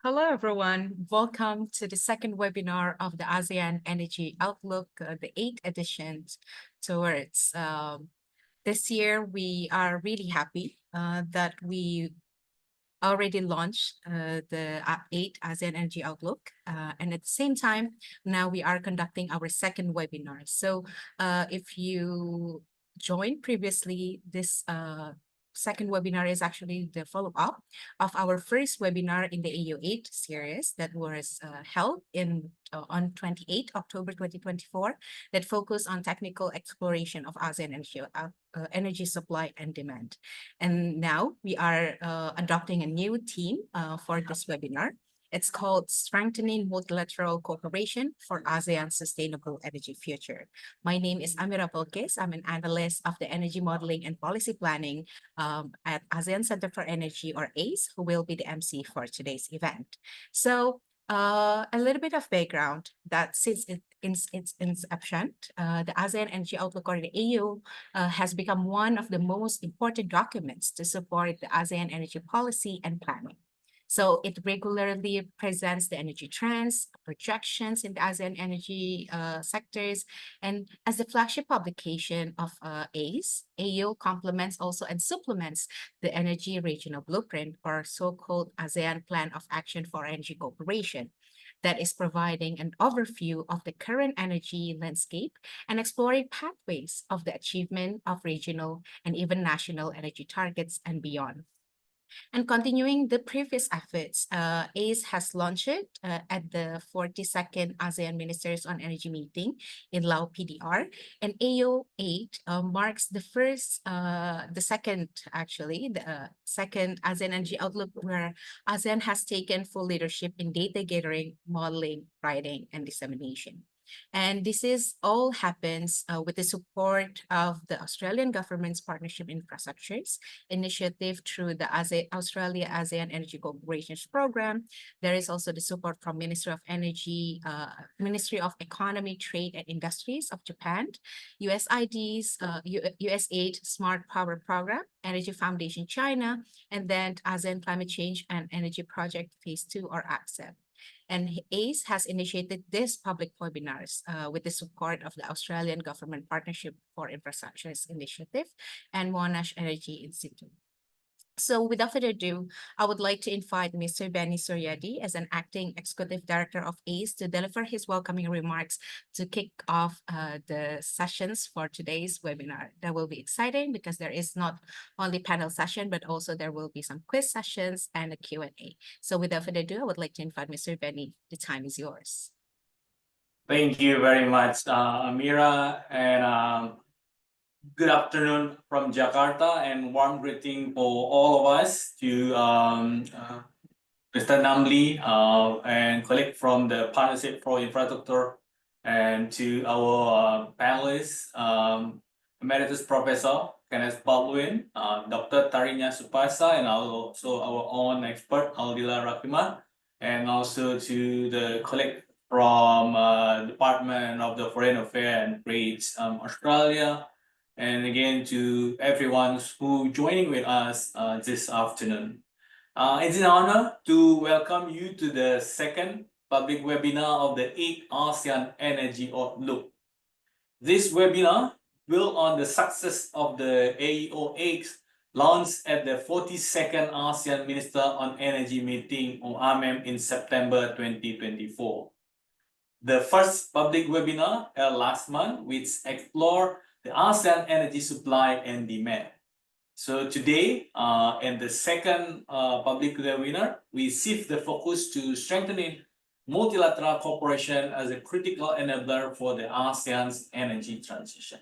Hello, everyone. Welcome to the second webinar of the ASEAN Energy Outlook, the 8th edition towards this year. We are really happy that we already launched the 8th ASEAN Energy Outlook. And at the same time, now we are conducting our second webinar. So if you joined previously, this second webinar is actually the follow-up of our first webinar in the AEO8 series that was held on 28 October 2024 that focused on technical exploration of ASEAN energy supply and demand. And now we are adopting a new theme for this webinar. It's called Strengthening Multilateral Cooperation for ASEAN's Sustainable Energy Future. My name is Amira Polkes. I'm an analyst of the Energy Modeling and Policy Planning at ASEAN Centre for Energy, or ACE, who will be the MC for today's event. So a little bit of background that since its inception, the ASEAN Energy Outlook, or the AEO, has become one of the most important documents to support the ASEAN energy policy and planning. So it regularly presents the energy trends, projections in the ASEAN energy sectors, and as the flagship publication of ACE, AEO complements also and supplements the Energy Regional Blueprint, or so-called ASEAN Plan of Action for Energy Cooperation, that is providing an overview of the current energy landscape and exploring pathways of the achievement of regional and even national energy targets and beyond. And continuing the previous efforts, ACE has launched at the 42nd ASEAN Ministers on Energy meeting in Laos PDR, and AEO8 marks the second ASEAN Energy Outlook, where ASEAN has taken full leadership in data gathering, modeling, writing, and dissemination. And this is all happens with the support of the Australian government's Partnership Infrastructures initiative through the Australia ASEAN Energy Cooperation Program. There is also the support from Ministry of Energy, Ministry of Economy, Trade and Industries of Japan, USAID's USAID Smart Power Program, Energy Foundation China, and then ASEAN Climate Change and Energy Project Phase 2, or ACCEP. And ACE has initiated these public webinars with the support of the Australian Government Partnership for Infrastructures Initiative and Monash Energy Institute. So without further ado, I would like to invite Mr. Benny Suryadi as an acting executive director of ACE to deliver his welcoming remarks to kick off the sessions for today's webinar. That will be exciting because there is not only panel session, but also there will be some quiz sessions and a Q&A. So without further ado, I would like to invite Mr. Benny. The time is yours. Thank you very much, Amira, and good afternoon from Jakarta, and warm greeting for all of us to Mr. Namli and colleague from the Partnership for Infrastructure, and to our panelists, Emeritus Professor Kenneth Baldwin, Dr. Tarinya Supasa, and also our own expert Aldila Rahima, and also to the colleague from Department of the Foreign Affairs and Trade, Australia, and again to everyone who joining with us this afternoon. It's an honor to welcome you to the second public webinar of the 8th ASEAN Energy Outlook. This webinar built on the success of the AEO8 launched at the 42nd ASEAN Minister on Energy meeting, or AMEM, in September 2024. The first public webinar held last month, which explored the ASEAN energy supply and demand. So today, in the second public webinar, we shift the focus to strengthening multilateral cooperation as a critical enabler for the ASEAN's energy transition.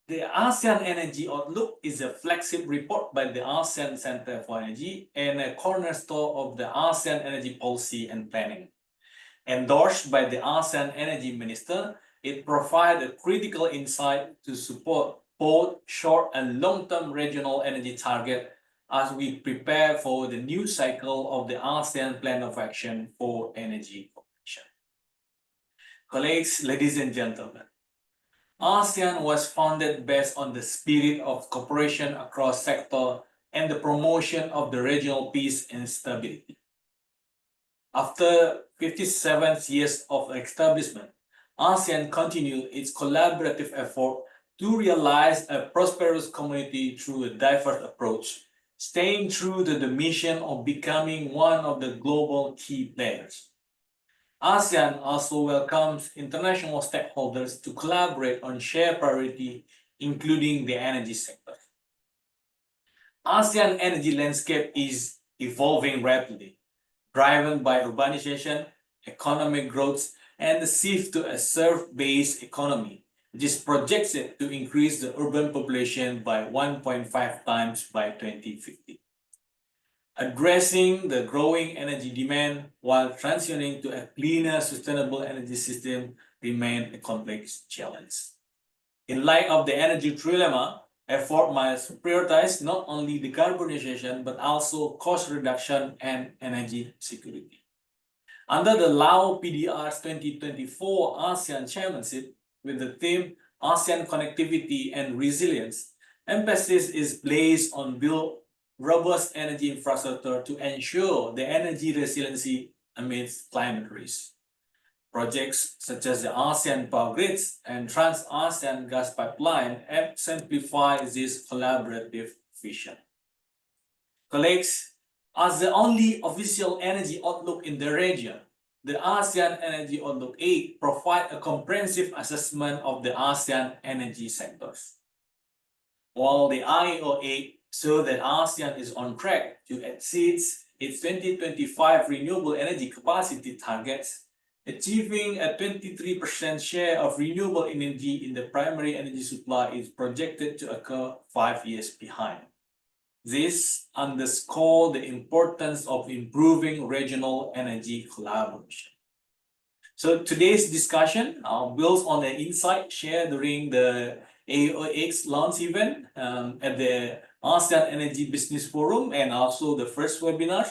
The ASEAN Energy Outlook is a flagship report by the ASEAN Centre for Energy and a cornerstone of the ASEAN energy policy and planning. Endorsed by the ASEAN Energy Minister, it provides a critical insight to support both short and long-term regional energy targets as we prepare for the new cycle of the ASEAN Plan of Action for Energy Cooperation. Colleagues, ladies and gentlemen, ASEAN was founded based on the spirit of cooperation across sectors and the promotion of the regional peace and stability. After 57 years of establishment, ASEAN continued its collaborative effort to realize a prosperous community through a diverse approach, staying true to the mission of becoming one of the global key players. ASEAN also welcomes international stakeholders to collaborate on shared priority, including the energy sector. ASEAN energy landscape is evolving rapidly, driven by urbanization, economic growth, and the shift to a serf-based economy, which is projected to increase the urban population by 1.5 times by 2050. Addressing the growing energy demand while transitioning to a cleaner, sustainable energy system remains a complex challenge. In light of the energy trilemma, effort must prioritize not only decarbonization but also cost reduction and energy security. Under the Lao PDR's 2024 ASEAN Chairmanship, with the theme ASEAN Connectivity and Resilience, emphasis is placed on build robust energy infrastructure to ensure the energy resiliency amidst climate risk. Projects such as the ASEAN Power Grids and Trans-ASEAN Gas Pipeline exemplify this collaborative vision. Colleagues, as the only official energy outlook in the region, the ASEAN Energy Outlook 8 provides a comprehensive assessment of the ASEAN energy sectors. While the AEO8 shows that ASEAN is on track to exceed its 2025 renewable energy capacity targets, achieving a 23% share of renewable energy in the primary energy supply is projected to occur 5 years behind. This underscores the importance of improving regional energy collaboration. So today's discussion builds on the insight shared during the AEO8 launch event at the ASEAN Energy Business Forum and also the first webinar.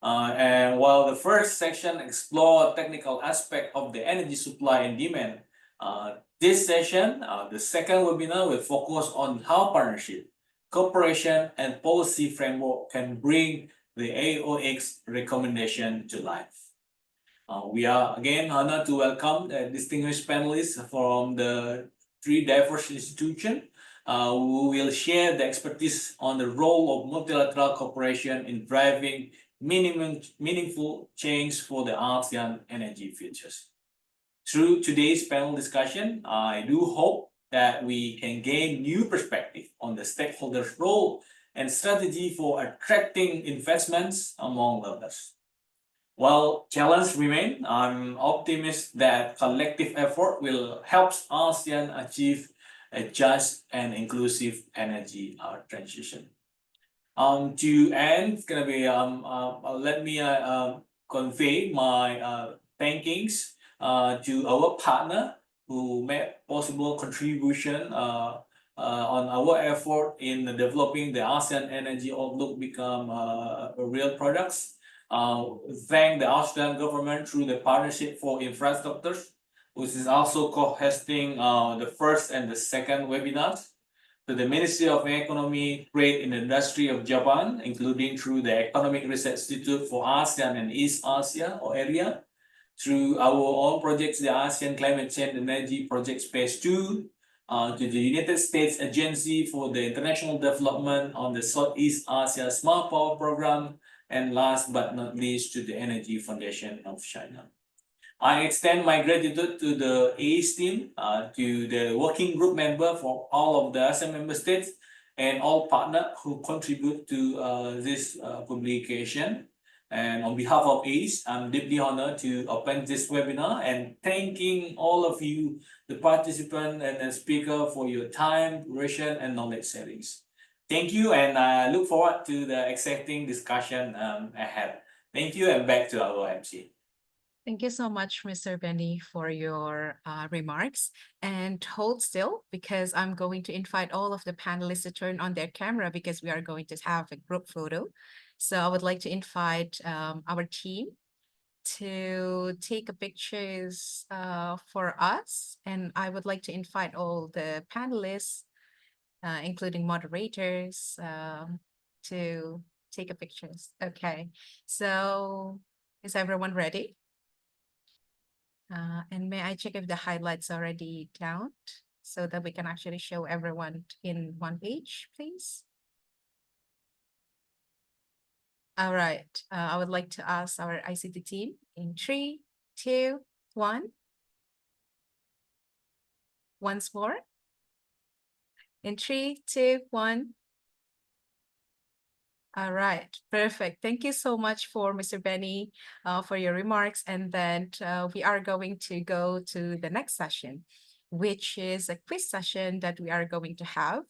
And while the first section explored technical aspect of the energy supply and demand, this session, the second webinar, will focus on how partnership, cooperation, and policy framework can bring the AEO8 recommendation to life. We are again honored to welcome distinguished panelists from the three diverse institutions who will share the expertise on the role of multilateral cooperation in driving meaningful change for the ASEAN energy futures. Through today's panel discussion, I do hope that we can gain new perspective on the stakeholders' role and strategy for attracting investments, among others. While challenges remain, I'm optimistic that collective effort will help ASEAN achieve a just and inclusive energy transition. To end, it's gonna be let me convey my thankings to our partner who made possible contribution on our effort in developing the ASEAN Energy Outlook become a real products. Thank the Australian government through the Partnership for Infrastructures, which is also co-hosting the first and the second webinars. To the Ministry of Economy, Trade and Industry of Japan, including through the Economic Research Institute for ASEAN and East Asia or area, through our own projects, the ASEAN Climate Change and Energy Project Phase 2, to the United States Agency for the International Development on the Southeast Asia Smart Power Program, and last but not least, to the Energy Foundation of China. I extend my gratitude to the ACE team, to the working group member for all of the ASEAN member states, and all partners who contribute to this publication. And on behalf of ACE, I'm deeply honored to open this webinar and thanking all of you, the participant and the speaker, for your time, duration, and knowledge sharings. Thank you, and I look forward to the exciting discussion ahead. Thank you, and back to our MC. Thank you so much, Mr. Benny, for your remarks. And hold still, because I'm going to invite all of the panelists to turn on their camera because we are going to have a group photo. So I would like to invite our team to take a pictures for us. And I would like to invite all the panelists, including moderators, to take a pictures. Okay, so Is everyone ready? And may I check if the highlights already down so that we can actually show everyone in one page, please? All right. I would like to ask our ICT team in 3, 2, 1. Once more. In 3, 2, 1. All right, perfect. Thank you so much for Mr. Benny for your remarks. And then we are going to go to the next session, which is a quiz session that we are going to have.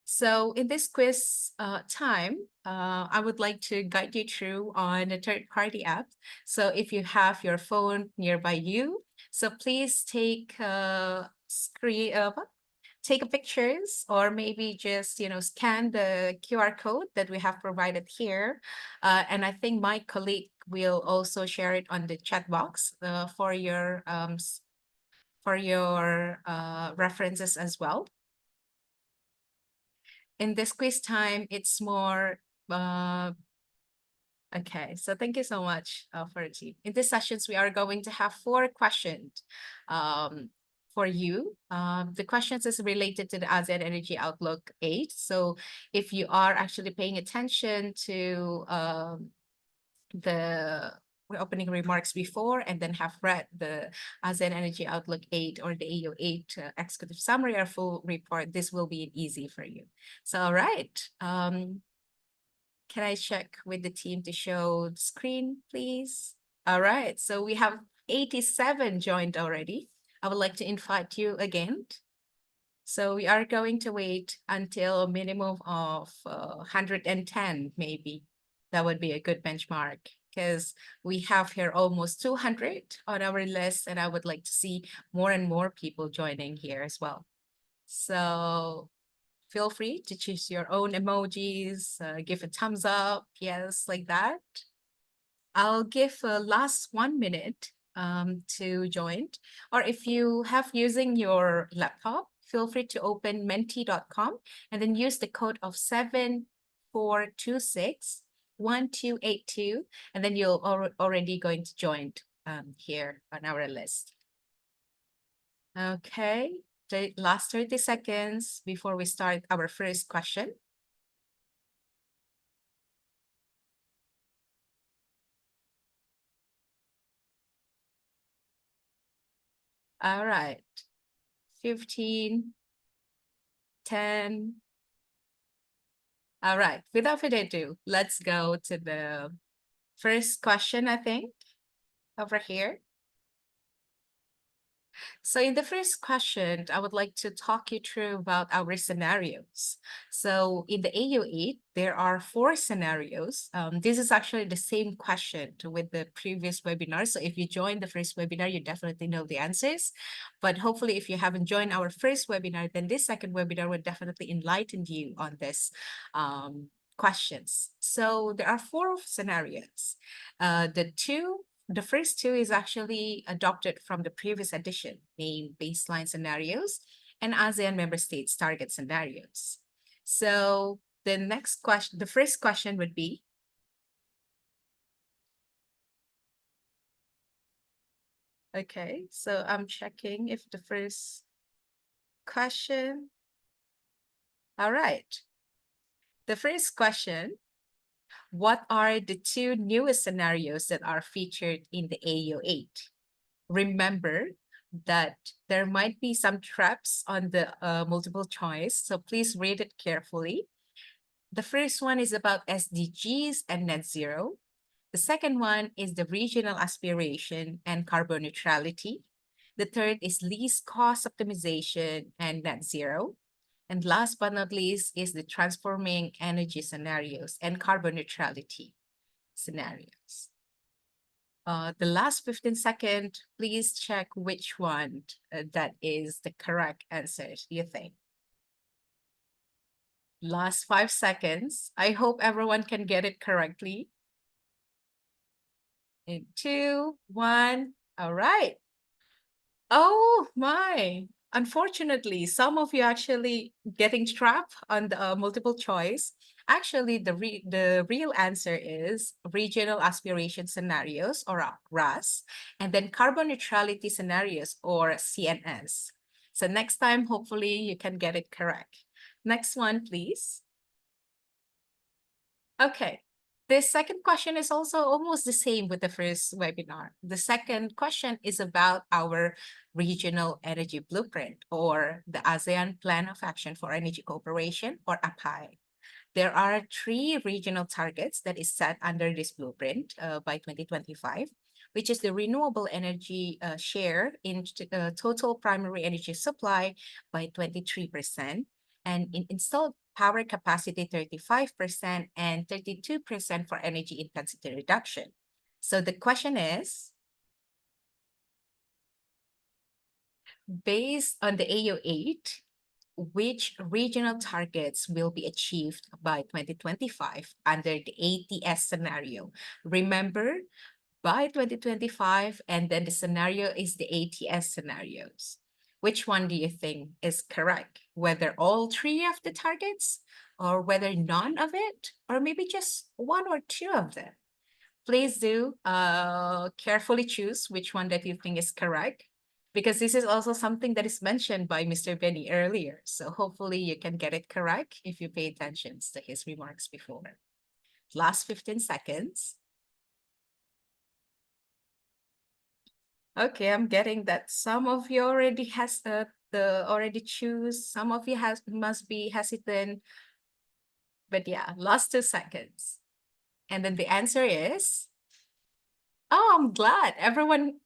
So in this quiz time, I would like to guide you through on a third-party app. So if you have your phone nearby you, so please take take pictures or maybe just scan the QR code that we have provided here. And I think my colleague will also share it on the chat box for your references as well. In this quiz time, it's more okay, so thank you so much for the team. In these sessions, we are going to have 4 questions for you. The questions is related to the ASEAN Energy Outlook 8. So if you are actually paying attention to the opening remarks before and then have read the ASEAN Energy Outlook 8 or the AEO8 executive summary or full report, this will be easy for you. So, all right. Can I check with the team to show the screen, please? All right, so we have 87 joined already. I would like to invite you again. So we are going to wait until a minimum of 110, maybe. That would be a good benchmark because we have here almost 200 on our list, and I would like to see more and more people joining here as well. So feel free to choose your own emojis, give a thumbs up, yes, like that. I'll give a last 1 minute to join. Or if you have using your laptop, feel free to open menti.com and then use the code of 74261282, and then you'll already going to join here on our list. Okay, the last 30 seconds before we start our first question. All right, 15, 10. All right, without further ado, let's go to the first question, I think, over here. So in the first question, I would like to talk you through about our scenarios. So in the AU8, there are 4 scenarios. This is actually the same question with the previous webinar. So if you joined the first webinar, you definitely know the answers. But hopefully, if you haven't joined our first webinar, then this second webinar will definitely enlighten you on this questions. So there are 4 scenarios. The first 2 is actually adopted from the previous edition, named baseline scenarios and ASEAN member states target scenarios. So the next question, the first question would be, okay, so I'm checking if the first question, all right. The first question, what are the 2 newest scenarios that are featured in the AEO8? Remember that there might be some traps on the multiple choice, so please read it carefully. The first one is about SDGs and net zero. The second one is the regional aspiration and carbon neutrality. The third is least cost optimization and net zero. And last but not least is the transforming energy scenarios and carbon neutrality scenarios. The last 15 seconds, please check which one that is the correct answer, you think. Last 5 seconds. I hope everyone can get it correctly. In 2, 1. All right. Oh my. Unfortunately, some of you actually getting trapped on the multiple choice. Actually, the real answer is regional aspiration scenarios, or RAS, and then carbon neutrality scenarios, or CNS. So next time, hopefully you can get it correct. Next one, please. Okay. This second question is also almost the same with the first webinar. The second question is about our regional energy blueprint, or the ASEAN Plan of Action for Energy Cooperation, or APAI. There are three regional targets that is set under this blueprint by 2025, which is the renewable energy share in total primary energy supply by 23%, and in installed power capacity 35%, and 32% for energy intensity reduction. So the question is, based on the AEO8, which regional targets will be achieved by 2025 under the ATS scenario? Remember, by 2025, and then the scenario is the ATS scenarios. Which one do you think is correct? Whether all three of the targets, or whether none of it, or maybe just one or two of them? Please do carefully choose which one that you think is correct, because this is also something that is mentioned by Mr. Benny earlier. So hopefully you can get it correct if you pay attention to his remarks before. Last 15 seconds. Okay, I'm getting that some of you already has the already choose. Some of you must be hesitant. But yeah, last 2 seconds. And then the answer is, oh, I'm glad everyone,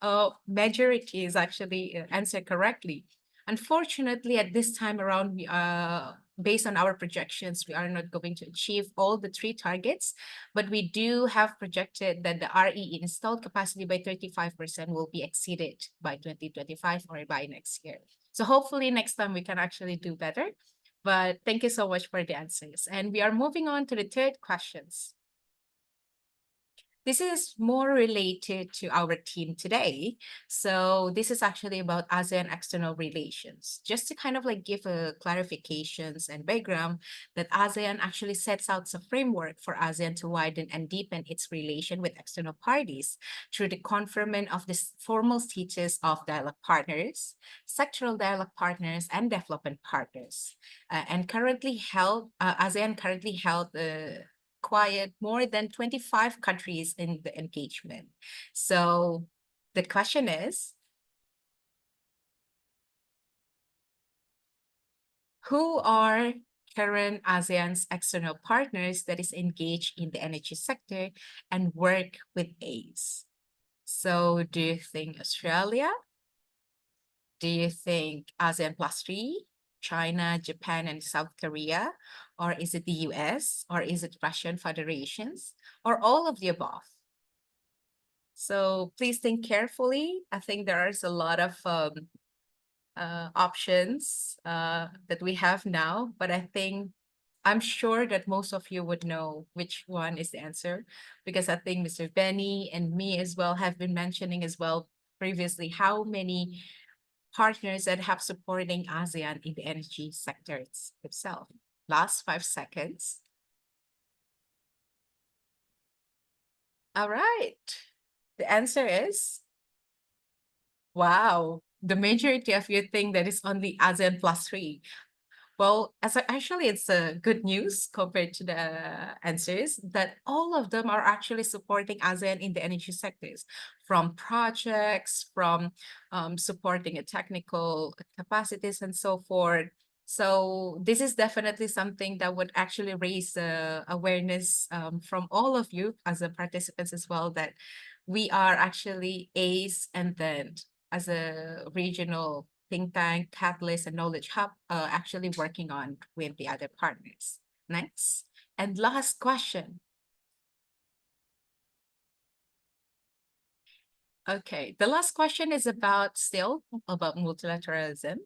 majority is actually answered correctly. Unfortunately, at this time around, based on our projections, we are not going to achieve all the three targets, but we do have projected that the RE installed capacity by 35% will be exceeded by 2025 or by next year. So hopefully next time we can actually do better. But thank you so much for the answers. And we are moving on to the third questions. This is more related to our team today. So this is actually about ASEAN external relations. Just to kind of like give a clarifications and background, that ASEAN actually sets out a framework for ASEAN to widen and deepen its relation with external parties through the conferment of this formal status of dialogue partners, sectoral dialogue partners, and development partners. And currently held, ASEAN currently held quiet more than 25 countries in the engagement. So the question is, who are current ASEAN's external partners that is engaged in the energy sector and work with ACE? So do you think Australia? Do you think ASEAN plus 3? China, Japan, and South Korea? Or is it the US? Or is it Russian federations? Or all of the above? So please think carefully. I think there's a lot of options that we have now, but I'm sure that most of you would know which one is the answer, because I think Mr. Benny and me as well have been mentioning as well previously how many partners that have supporting ASEAN in the energy sector itself. Last 5 seconds. All right. The answer is, wow, the majority of you think that it's only ASEAN plus 3. Well, actually, it's good news compared to the answers that all of them are actually supporting ASEAN in the energy sectors, from projects, from supporting a technical capacities and so forth. So this is definitely something that would actually raise awareness from all of you as a participants as well, that we are actually ACE, and then as a regional think tank, catalyst, and knowledge hub actually working on with the other partners. Next. And last question. Okay, the last question is still about multilateralism.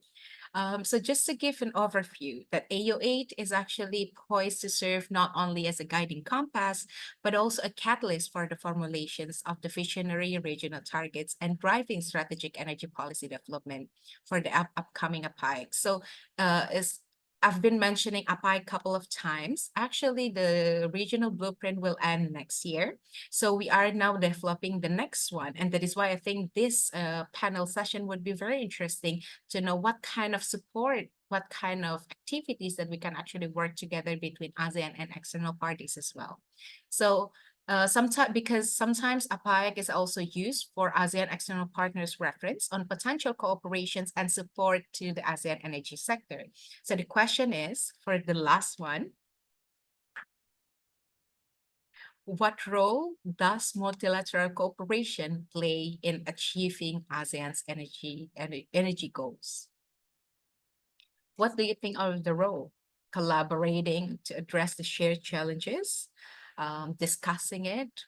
So just to give an overview, that AEO8 is actually poised to serve not only as a guiding compass, but also a catalyst for the formulations of the visionary regional targets and driving strategic energy policy development for the upcoming APIC. So I've been mentioning APAI a couple of times. Actually, the regional blueprint will end next year. So we are now developing the next one. And that is why I think this panel session would be very interesting to know what kind of support, what kind of activities that we can actually work together between ASEAN and external parties as well. So because sometimes APAEC is also used for ASEAN external partners reference on potential cooperations and support to the ASEAN energy sector. So the question is, for the last one, what role does multilateral cooperation play in achieving ASEAN's energy goals? What do you think are the role? Collaborating to address the shared challenges, discussing it,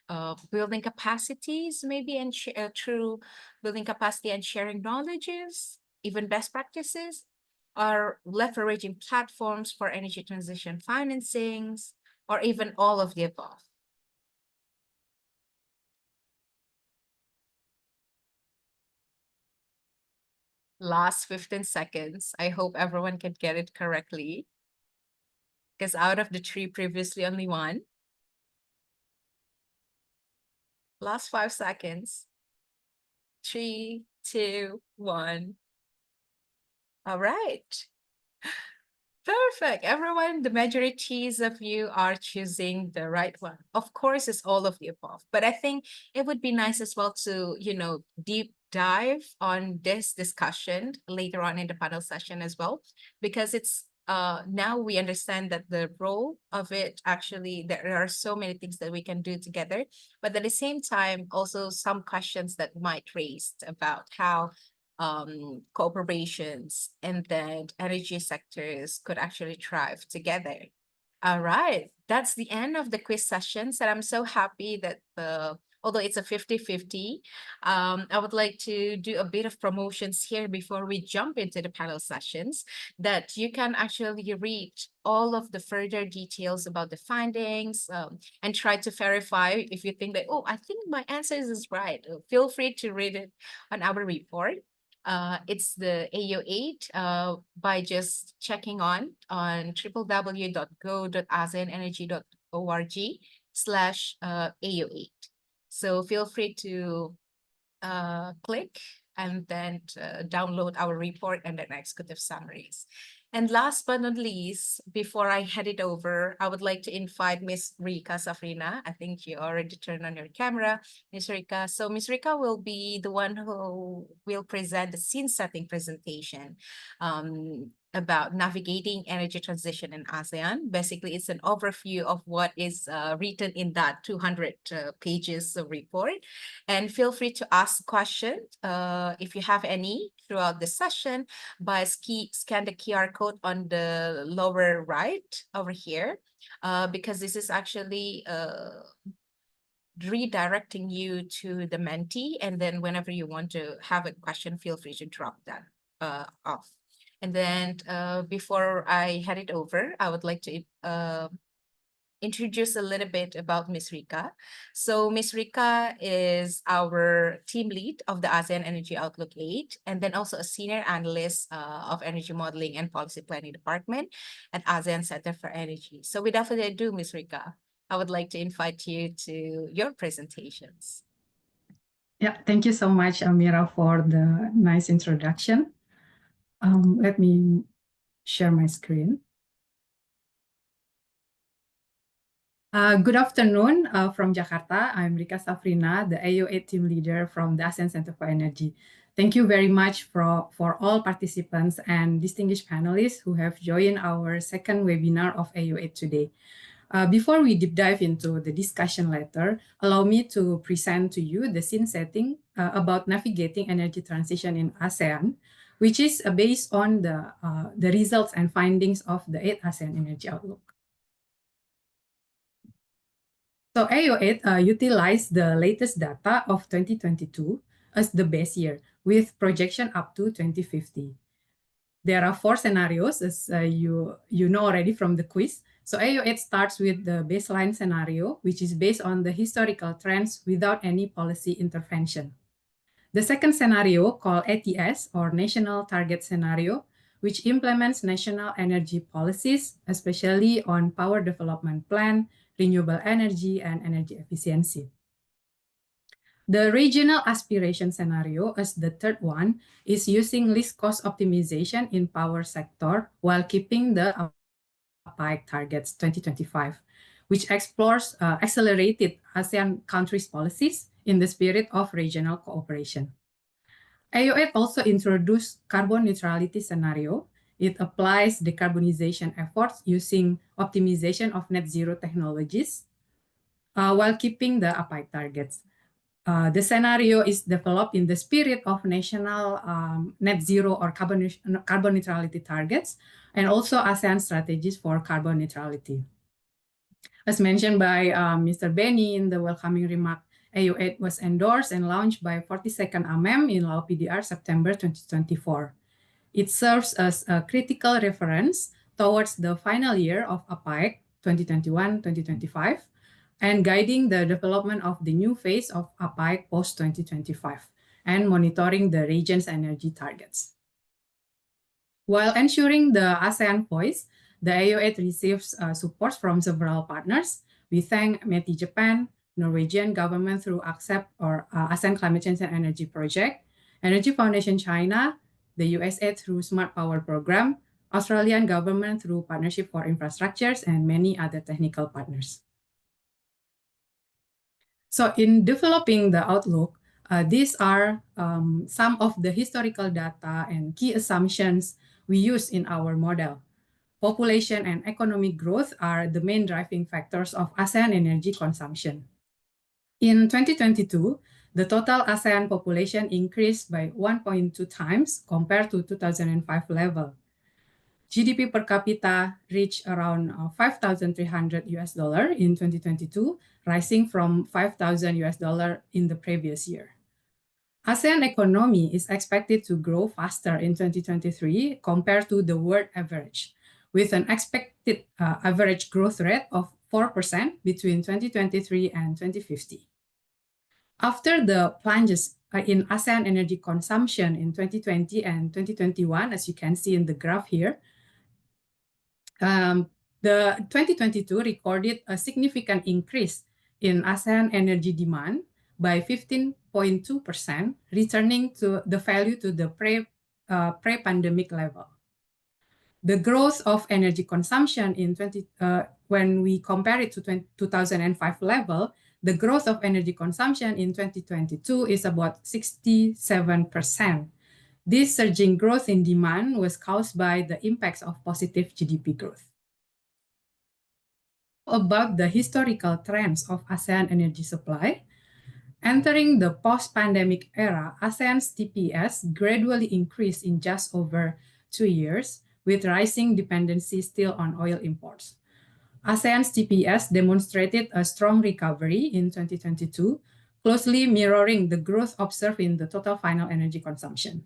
building capacities, maybe and through building capacity and sharing knowledges, even best practices, or leveraging platforms for energy transition financings, or even all of the above. Last 15 seconds. I hope everyone can get it correctly. Because out of the three, previously only one. Last 5 seconds. 3, 2, 1. All right. Perfect. Everyone, the majorities of you are choosing the right one. Of course, it's all of the above. But I think it would be nice as well to, deep dive on this discussion later on in the panel session as well, because it's now we understand that the role of it, actually, there are so many things that we can do together. But at the same time, also some questions that might raise about how cooperations and then energy sectors could actually thrive together. All right, that's the end of the quiz sessions, and I'm so happy that although it's a 50-50, I would like to do a bit of promotions here before we jump into the panel sessions, that you can actually read all of the further details about the findings and try to verify if you think that, oh, I think my answers is right. Feel free to read it on our report. It's the AEO8 by just checking on www.go.aseanenergy.org/AEO8. So feel free to click and then download our report and then executive summaries. And last but not least, before I head it over, I would like to invite Ms. Rika Safrina. I think you already turned on your camera, Ms. Rika. So Ms. Rika will be the one who will present the scene setting presentation about navigating energy transition in ASEAN. Basically, it's an overview of what is written in that 200 pages of report. And feel free to ask questions if you have any throughout the session by scan the QR code on the lower right over here, because this is actually redirecting you to the Menti. And then whenever you want to have a question, feel free to drop that off. And then before I head it over, I would like to introduce a little bit about Ms. Rika. So Ms. Rika is our team lead of the ASEAN Energy Outlook 8, and then also a senior analyst of Energy Modeling and Policy Planning Department at ASEAN Centre for Energy. So without further ado, Ms. Rika, I would like to invite you to your presentations. Yeah, thank you so much, Amira, for the nice introduction. Let me share my screen. Good afternoon from Jakarta. I'm Rika Safrina, the AEO8 team leader from the ASEAN Centre for Energy. Thank you very much for all participants and distinguished panelists who have joined our second webinar of AEO8 today. Before we deep dive into the discussion later, allow me to present to you the scene setting about navigating energy transition in ASEAN, which is based on the results and findings of the 8th ASEAN Energy Outlook. So AEO8 utilized the latest data of 2022 as the base year with projection up to 2050. There are 4 scenarios, as you know already from the quiz. So AEO8 starts with the baseline scenario, which is based on the historical trends without any policy intervention. The second scenario, called ATS, or National Target Scenario, which implements national energy policies, especially on power development plan, renewable energy, and energy efficiency. The regional aspiration scenario, as the third one, is using least cost optimization in power sector while keeping the APAEC targets 2025, which explores accelerated ASEAN countries' policies in the spirit of regional cooperation. AEO8 also introduced carbon neutrality scenario. It applies decarbonization efforts using optimization of net zero technologies while keeping the APAEC targets. The scenario is developed in the spirit of national net zero or carbon neutrality targets and also ASEAN strategies for carbon neutrality. As mentioned by Mr. Benny in the welcoming remark, AEO8 was endorsed and launched by 42nd AMEM in Lao PDR September 2024. It serves as a critical reference towards the final year of APAEC 2021-2025 and guiding the development of the new phase of APAEC post-2025 and monitoring the region's energy targets. While ensuring the ASEAN voice, the AEO8 receives support from several partners. We thank METI Japan, Norwegian government through ACCEPT or ASEAN Climate Change and Energy Project, Energy Foundation China, the USA through Smart Power Program, Australian government through Partnership for Infrastructures, and many other technical partners. So in developing the outlook, these are some of the historical data and key assumptions we use in our model. Population and economic growth are the main driving factors of ASEAN energy consumption. In 2022, the total ASEAN population increased by 1.2 times compared to 2005 level. GDP per capita reached around $5,300 in 2022, rising from $5,000 in the previous year. ASEAN economy is expected to grow faster in 2023 compared to the world average, with an expected average growth rate of 4% between 2023 and 2050. After the plunges in ASEAN energy consumption in 2020 and 2021, as you can see in the graph here, the 2022 recorded a significant increase in ASEAN energy demand by 15.2%, returning to the value to the pre-pandemic level. The growth of energy consumption in when we compare it to 2005 level, the growth of energy consumption in 2022 is about 67%. This surging growth in demand was caused by the impacts of positive GDP growth. About the historical trends of ASEAN energy supply, entering the post-pandemic era, ASEAN's TPS gradually increased in just over 2 years, with rising dependency still on oil imports. ASEAN's TPS demonstrated a strong recovery in 2022, closely mirroring the growth observed in the total final energy consumption.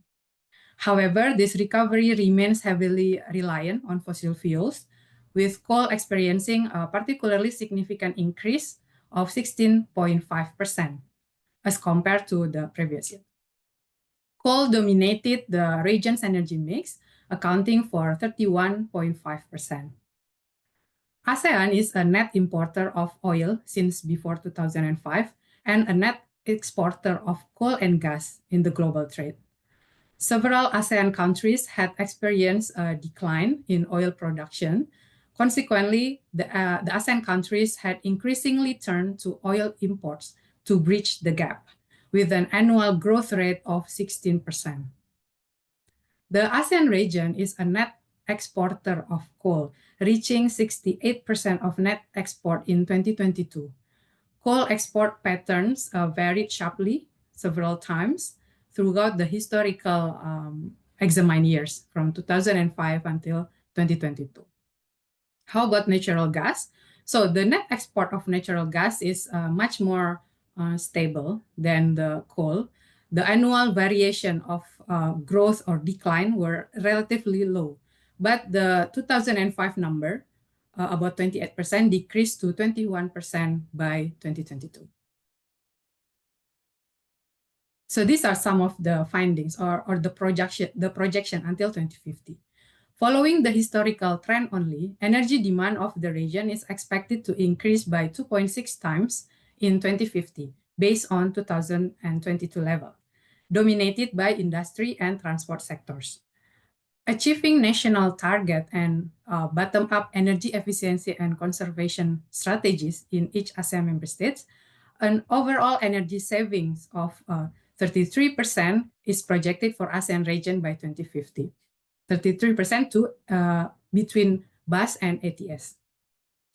However, this recovery remains heavily reliant on fossil fuels, with coal experiencing a particularly significant increase of 16.5% as compared to the previous year. Coal dominated the region's energy mix, accounting for 31.5%. ASEAN is a net importer of oil since before 2005 and a net exporter of coal and gas in the global trade. Several ASEAN countries had experienced a decline in oil production. Consequently, the ASEAN countries had increasingly turned to oil imports to bridge the gap, with an annual growth rate of 16%. The ASEAN region is a net exporter of coal, reaching 68% of net export in 2022. Coal export patterns varied sharply several times throughout the historical examined years from 2005 until 2022. How about natural gas? So the net export of natural gas is much more stable than the coal. The annual variation of growth or decline were relatively low, but the 2005 number, about 28%, decreased to 21% by 2022. So these are some of the findings or the projection until 2050. Following the historical trend only, energy demand of the region is expected to increase by 2.6 times in 2050, based on 2022 level, dominated by industry and transport sectors. Achieving national target and bottom-up energy efficiency and conservation strategies in each ASEAN member states, an overall energy savings of 33% is projected for ASEAN region by 2050. 33% to between BAS and ATS.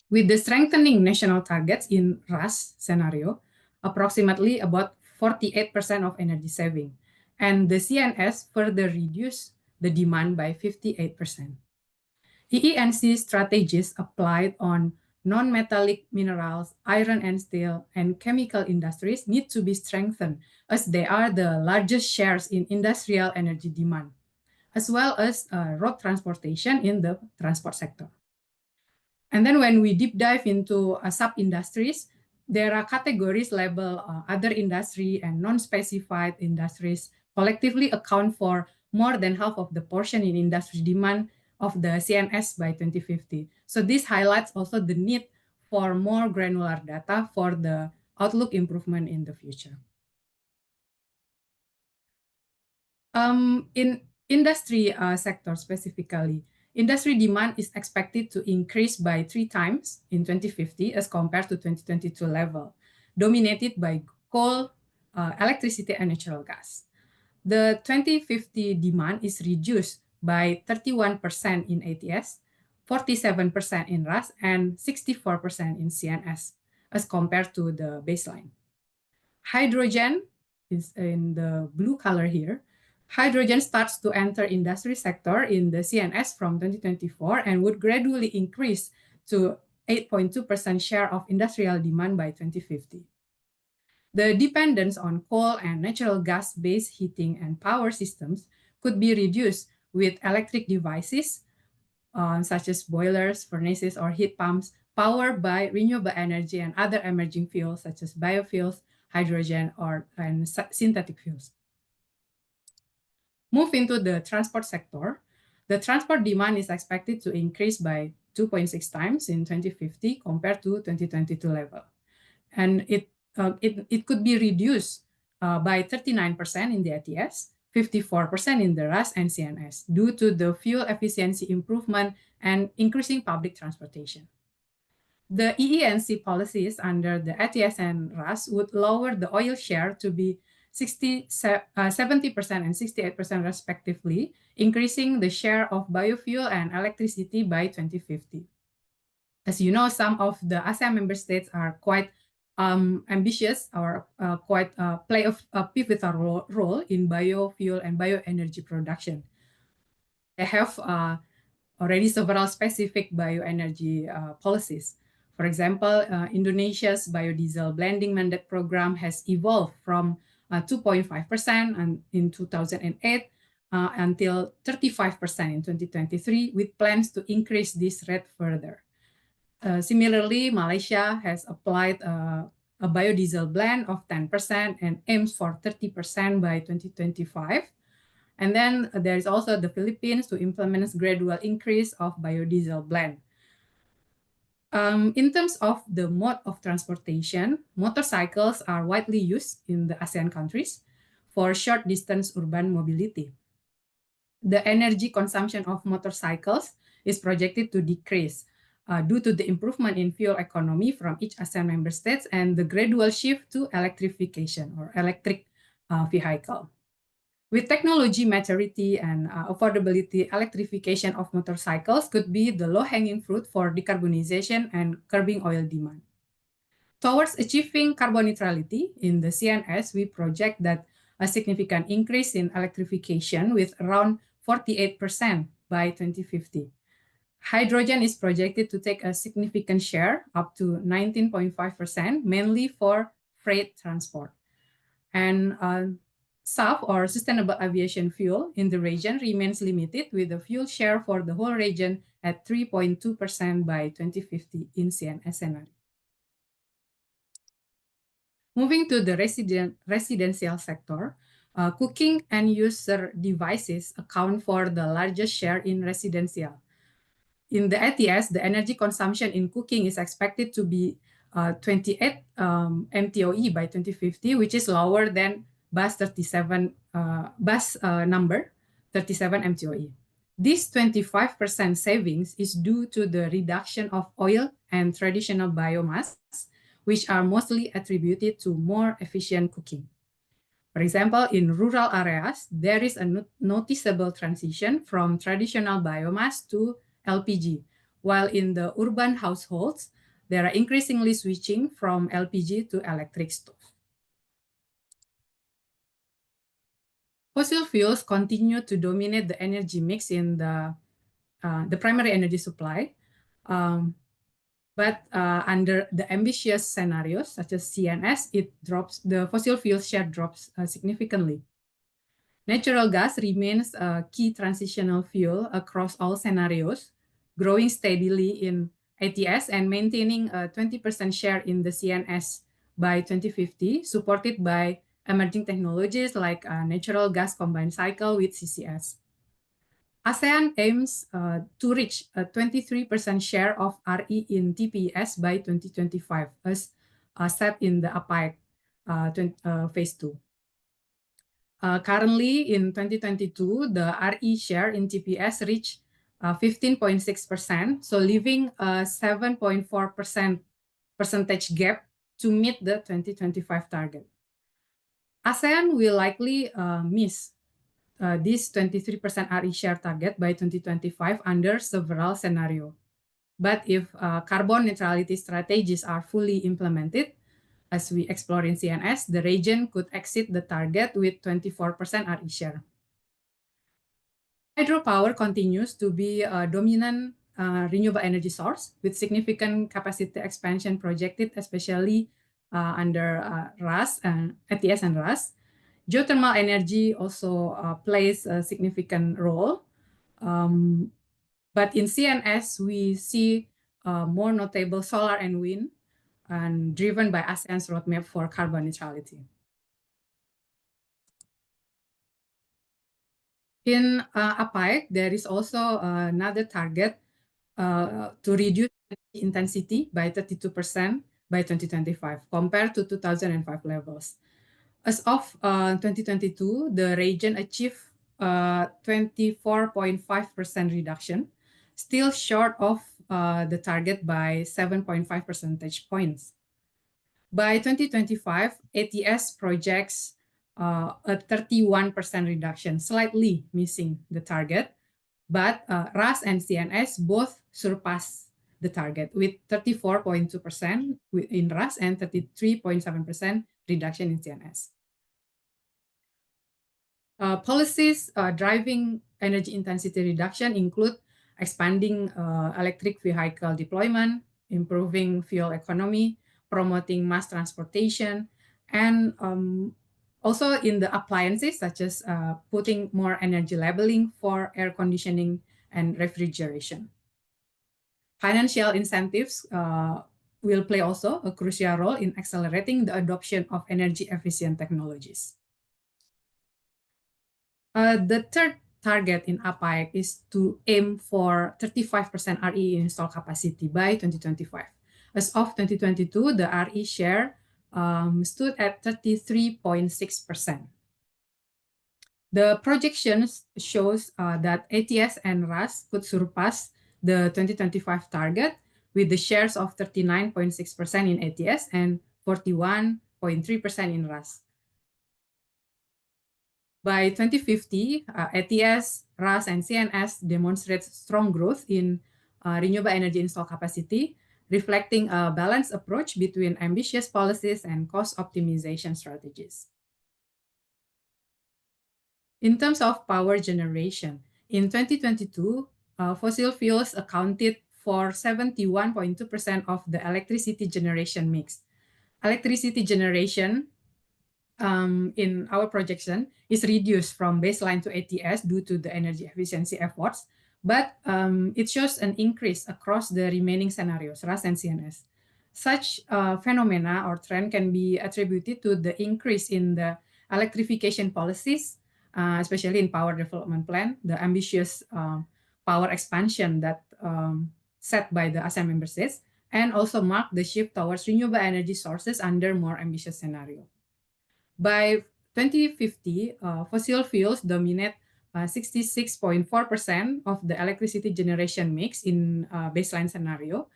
With the strengthening national targets in RAS scenario, approximately about 48% of energy saving, and the CNS further reduced the demand by 58%. EENC strategies applied on non-metallic minerals, iron and steel, and chemical industries need to be strengthened as they are the largest shares in industrial energy demand, as well as road transportation in the transport sector. And then when we deep dive into sub-industries, there are categories labeled other industry and non-specified industries collectively account for more than half of the portion in industry demand of the CNS by 2050. So this highlights also the need for more granular data for the outlook improvement in the future. In industry sector specifically, industry demand is expected to increase by 3 times in 2050 as compared to 2022 level, dominated by coal, electricity, and natural gas. The 2050 demand is reduced by 31% in ATS, 47% in RAS, and 64% in CNS as compared to the baseline. Hydrogen is in the blue color here. Hydrogen starts to enter industry sector in the CNS from 2024 and would gradually increase to 8.2% share of industrial demand by 2050. The dependence on coal and natural gas-based heating and power systems could be reduced with electric devices, such as boilers, furnaces, or heat pumps, powered by renewable energy and other emerging fuels, such as biofuels, hydrogen, and synthetic fuels. Move into the transport sector. The transport demand is expected to increase by 2.6 times in 2050 compared to 2022 level. And it could be reduced by 39% in the ATS, 54% in the RAS and CNS due to the fuel efficiency improvement and increasing public transportation. The EENC policies under the ATS and RAS would lower the oil share to be 70% and 68% respectively, increasing the share of biofuel and electricity by 2050. As you know, some of the ASEAN member states are quite ambitious or play a pivotal role in biofuel and bioenergy production. They have already several specific bioenergy policies. For example, Indonesia's biodiesel blending mandate program has evolved from 2.5% in 2008 until 35% in 2023, with plans to increase this rate further. Similarly, Malaysia has applied a biodiesel blend of 10% and aims for 30% by 2025. And then there is also the Philippines to implement a gradual increase of biodiesel blend. In terms of the mode of transportation, motorcycles are widely used in the ASEAN countries for short-distance urban mobility. The energy consumption of motorcycles is projected to decrease due to the improvement in fuel economy from each ASEAN member states and the gradual shift to electrification or electric vehicle. With technology maturity and affordability, electrification of motorcycles could be the low-hanging fruit for decarbonization and curbing oil demand. Towards achieving carbon neutrality in the CNS, we project that a significant increase in electrification with around 48% by 2050. Hydrogen is projected to take a significant share, up to 19.5%, mainly for freight transport. And SAF, or sustainable aviation fuel, in the region remains limited, with the fuel share for the whole region at 3.2% by 2050 in CNS scenario. Moving to the residential sector, Cooking and user devices account for the largest share in residential. In the ATS, the energy consumption in cooking is expected to be 28 MTOE by 2050, which is lower than bus 37 number 37 MTOE. This 25% savings is due to the reduction of oil and traditional biomass, which are mostly attributed to more efficient cooking. For example, in rural areas, there is a noticeable transition from traditional biomass to LPG, while in the urban households, they are increasingly switching from LPG to electric stove. Fossil fuels continue to dominate the energy mix in the primary energy supply. But under the ambitious scenarios, such as CNS, the fossil fuel share drops significantly. Natural gas remains a key transitional fuel across all scenarios, growing steadily in ATS and maintaining a 20% share in the CNS by 2050, supported by emerging technologies like natural gas combined cycle with CCS. ASEAN aims to reach a 23% share of RE in TPS by 2025, as set in the APEC phase 2. Currently, in 2022, the RE share in TPS reached 15.6%, so leaving a 7.4% percentage gap to meet the 2025 target. ASEAN will likely miss this 23% RE share target by 2025 under several scenarios. But if carbon neutrality strategies are fully implemented, as we explore in CNS, the region could exceed the target with 24% RE share. Hydropower continues to be a dominant renewable energy source with significant capacity expansion projected, especially under RAS and ATS and RAS. Geothermal energy also plays a significant role. But in CNS, we see more notable solar and wind, and driven by ASEAN's roadmap for carbon neutrality. In APEC, there is also another target to reduce energy intensity by 32% by 2025 compared to 2005 levels. As of 2022, the region achieved 24.5% reduction, still short of the target by 7.5 percentage points. By 2025, ATS projects a 31% reduction, slightly missing the target, but RAS and CNS both surpass the target with 34.2% in RAS and 33.7% reduction in CNS. Policies driving energy intensity reduction include expanding electric vehicle deployment, improving fuel economy, promoting mass transportation, and also in the appliances, such as putting more energy labeling for air conditioning and refrigeration. Financial incentives will play also a crucial role in accelerating the adoption of energy efficient technologies. The third target in APEC is to aim for 35% RE install capacity by 2025. As of 2022, the RE share stood at 33.6%. The projections shows that ATS and RAS could surpass the 2025 target with the shares of 39.6% in ATS and 41.3% in RAS. By 2050, ATS, RAS, and CNS demonstrate strong growth in renewable energy install capacity, reflecting a balanced approach between ambitious policies and cost optimization strategies. In terms of power generation, in 2022, fossil fuels accounted for 71.2% of the electricity generation mix. Electricity generation in our projection is reduced from baseline to ATS due to the energy efficiency efforts, but it shows an increase across the remaining scenarios, RAS and CNS. Such phenomena or trend can be attributed to the increase in the electrification policies, especially in power development plan, the ambitious power expansion that set by the ASEAN member states, and also mark the shift towards renewable energy sources under more ambitious scenario. By 2050, fossil fuels dominate 66.4% of the electricity generation mix in baseline scenario,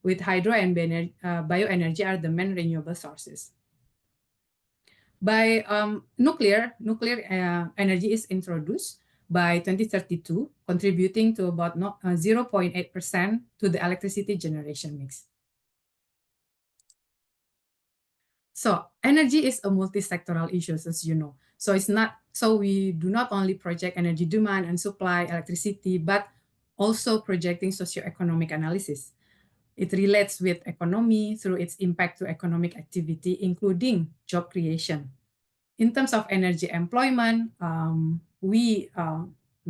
with hydro and bioenergy are the main renewable sources. By nuclear energy is introduced by 2032, contributing to about 0.8% to the electricity generation mix. So energy is a multi-sectoral issue, as you know. So we do not only project energy demand and supply electricity, but also projecting socioeconomic analysis. It relates with economy through its impact to economic activity, including job creation. In terms of energy employment, we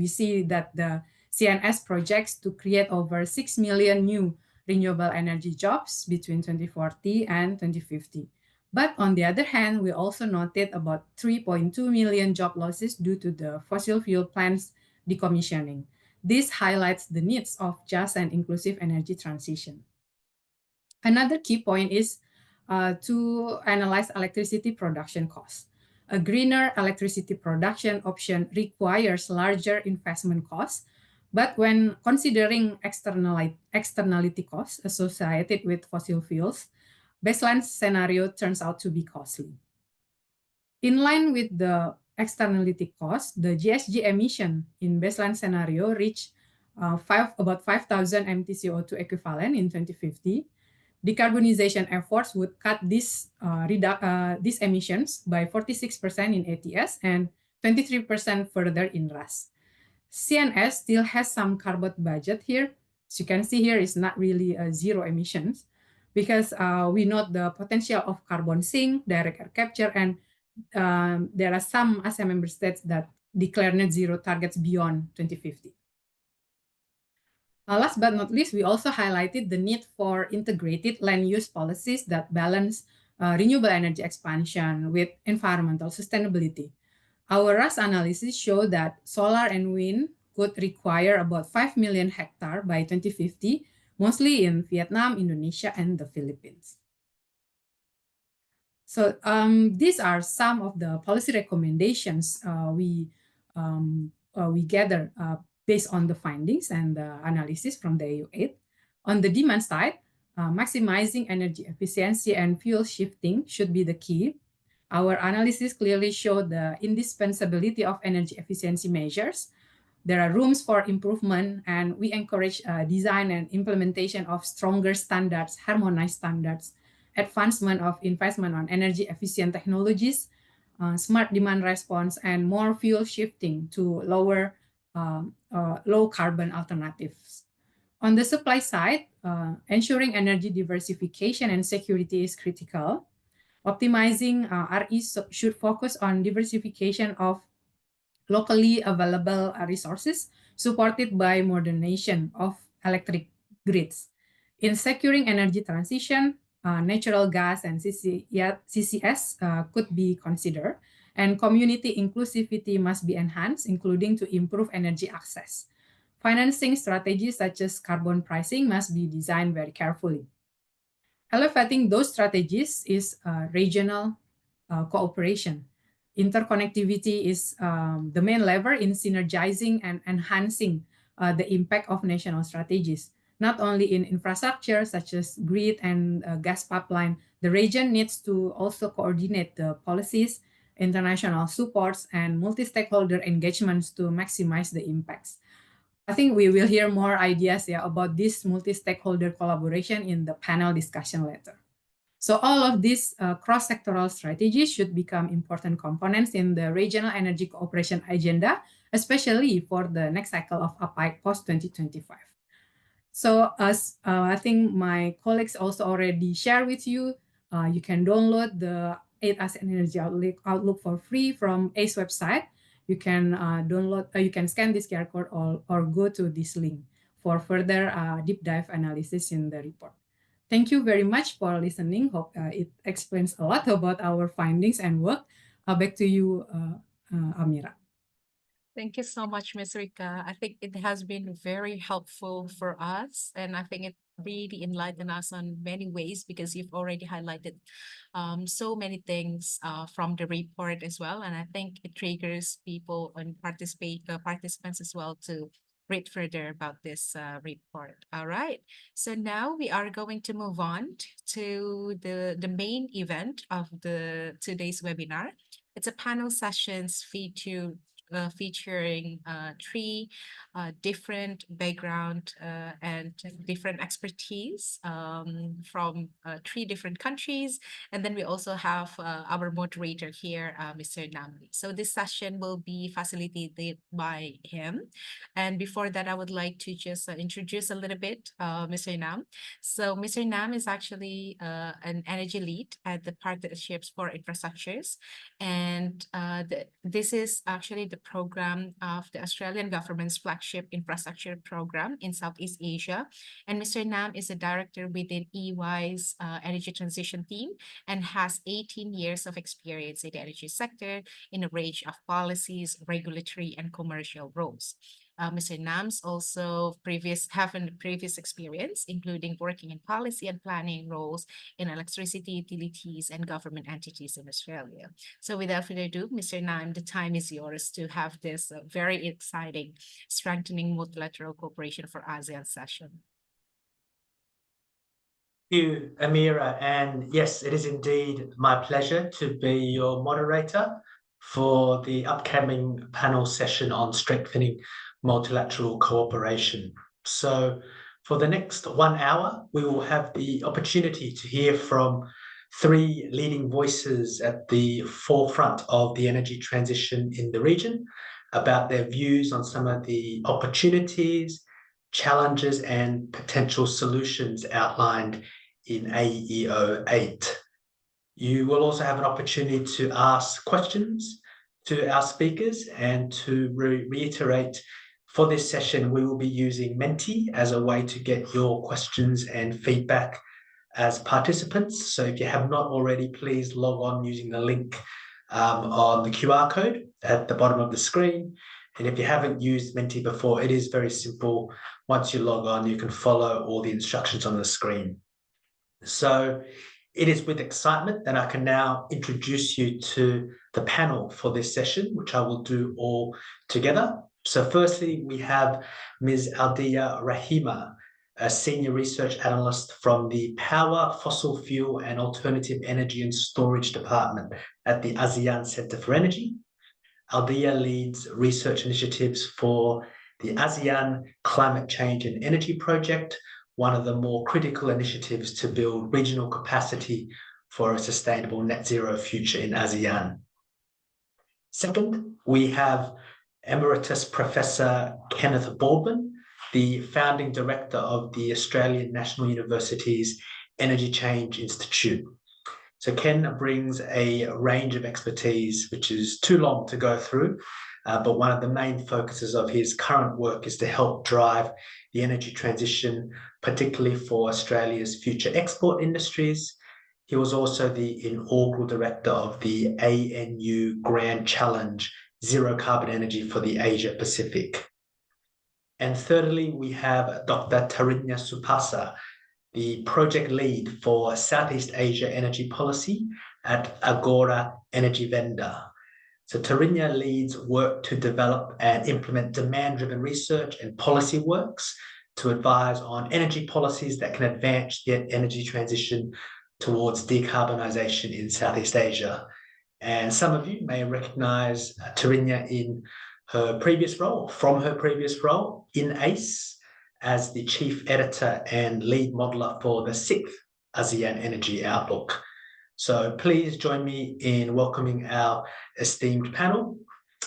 see that the CNS projects to create over 6 million new renewable energy jobs between 2040 and 2050. But on the other hand, we also noted about 3.2 million job losses due to the fossil fuel plants decommissioning. This highlights the needs of just and inclusive energy transition. Another key point is to analyze electricity production costs. A greener electricity production option requires larger investment costs, but when considering externality costs associated with fossil fuels, baseline scenario turns out to be costly. In line with the externality cost, the GHG emission in baseline scenario reached about 5,000 MTCO2 equivalent in 2050. Decarbonization efforts would cut these emissions by 46% in ATS and 23% further in RAS. CNS still has some carbon budget here. As you can see here, it's not really zero emissions because we note the potential of carbon sink, direct air capture, and there are some ASEAN member states that declare net zero targets beyond 2050. Last but not least, we also highlighted the need for integrated land use policies that balance renewable energy expansion with environmental sustainability. Our RAS analysis showed that solar and wind could require about 5 million hectares by 2050, mostly in Vietnam, Indonesia, and the Philippines. So these are some of the policy recommendations we gather based on the findings and the analysis from the AEO8. On the demand side, maximizing energy efficiency and fuel shifting should be the key. Our analysis clearly showed the indispensability of energy efficiency measures. There are rooms for improvement, and we encourage design and implementation of stronger standards, harmonized standards, advancement of investment on energy efficient technologies, smart demand response, and more fuel shifting to lower low carbon alternatives. On the supply side, ensuring energy diversification and security is critical. Optimizing RE should focus on diversification of locally available resources supported by modernization of electric grids. In securing energy transition, natural gas and CCS could be considered, and community inclusivity must be enhanced, including to improve energy access. Financing strategies such as carbon pricing must be designed very carefully. Elevating those strategies is regional cooperation. Interconnectivity is the main lever in synergizing and enhancing the impact of national strategies. Not only in infrastructure such as grid and gas pipeline, the region needs to also coordinate the policies, international supports, and multi-stakeholder engagements to maximize the impacts. I think we will hear more ideas about this multi-stakeholder collaboration in the panel discussion later. So all of these cross-sectoral strategies should become important components in the regional energy cooperation agenda, especially for the next cycle of APAC post-2025. So as I think my colleagues also already shared with you, you can download the 8th ASEAN Energy Outlook for free from ACE website. You can you can scan this QR code or go to this link for further deep dive analysis in the report. Thank you very much for listening. Hope it explains a lot about our findings and work. Back to you, Amira. Thank you so much, Ms. Rika. I think it has been very helpful for us, and I think it really enlightened us on many ways because you've already highlighted so many things from the report as well, and I think it triggers people and participants as well to read further about this report. All right, so now we are going to move on to the main event of the today's webinar. It's a panel sessions featuring three different background and different expertise from three different countries. And then we also have our moderator here, Mr. Namli. So this session will be facilitated by him. And before that, I would like to just introduce a little bit Mr. Nam. So Mr. Nam is actually an energy lead at the Partnerships for Infrastructures. And this is actually the program of the Australian government's flagship infrastructure program in Southeast Asia. And Mr. Nam is a director within EY's energy transition team and has 18 years of experience in the energy sector in a range of policies, regulatory, and commercial roles. Mr. Nam's also have a previous experience, including working in policy and planning roles in electricity utilities and government entities in Australia. So without further ado, Mr. Nam, the time is yours to have this very exciting strengthening multilateral cooperation for ASEAN session. Thank you, Amira. And yes, it is indeed my pleasure to be your moderator for the upcoming panel session on strengthening multilateral cooperation. So for the next 1 hour, we will have the opportunity to hear from three leading voices at the forefront of the energy transition in the region about their views on some of the opportunities, challenges, and potential solutions outlined in AEO8. You will also have an opportunity to ask questions to our speakers, and to reiterate, for this session, we will be using Menti as a way to get your questions and feedback as participants. So if you have not already, please log on using the link on the QR code at the bottom of the screen. And if you haven't used Menti before, it is very simple. Once you log on, you can follow all the instructions on the screen. So it is with excitement that I can now introduce you to the panel for this session, which I will do all together. So firstly, we have Ms. Aldia Rahima, a senior research analyst from the Power, Fossil Fuel and Alternative Energy and Storage Department at the ASEAN Centre for Energy. Aldia leads research initiatives for the ASEAN Climate Change and Energy Project, one of the more critical initiatives to build regional capacity for a sustainable net zero future in ASEAN. Second, we have Emeritus Professor Kenneth Baldwin, the founding director of the Australian National University's Energy Change Institute. So Ken brings a range of expertise, which is too long to go through, but one of the main focuses of his current work is to help drive the energy transition, particularly for Australia's future export industries. He was also the inaugural director of the ANU Grand Challenge Zero Carbon Energy for the Asia Pacific. And thirdly, we have Dr. Tarinya Supasa, the project lead for Southeast Asia energy policy at Agora Energy Vendor. So Tarinya leads work to develop and implement demand-driven research and policy works to advise on energy policies that can advance the energy transition towards decarbonisation in Southeast Asia. And some of you may recognise Tarinya in her previous role, in ACE, as the chief editor and lead modeler for the 6th ASEAN Energy Outlook. So please join me in welcoming our esteemed panel.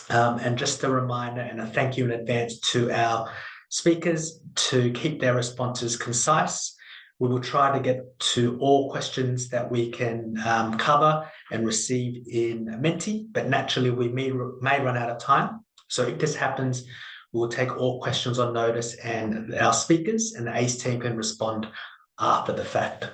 And just a reminder and a thank you in advance to our speakers to keep their responses concise. We will try to get to all questions that we can cover and receive in Menti, but naturally we may run out of time. So if this happens, we will take all questions on notice, and our speakers and the ACE team can respond after the fact.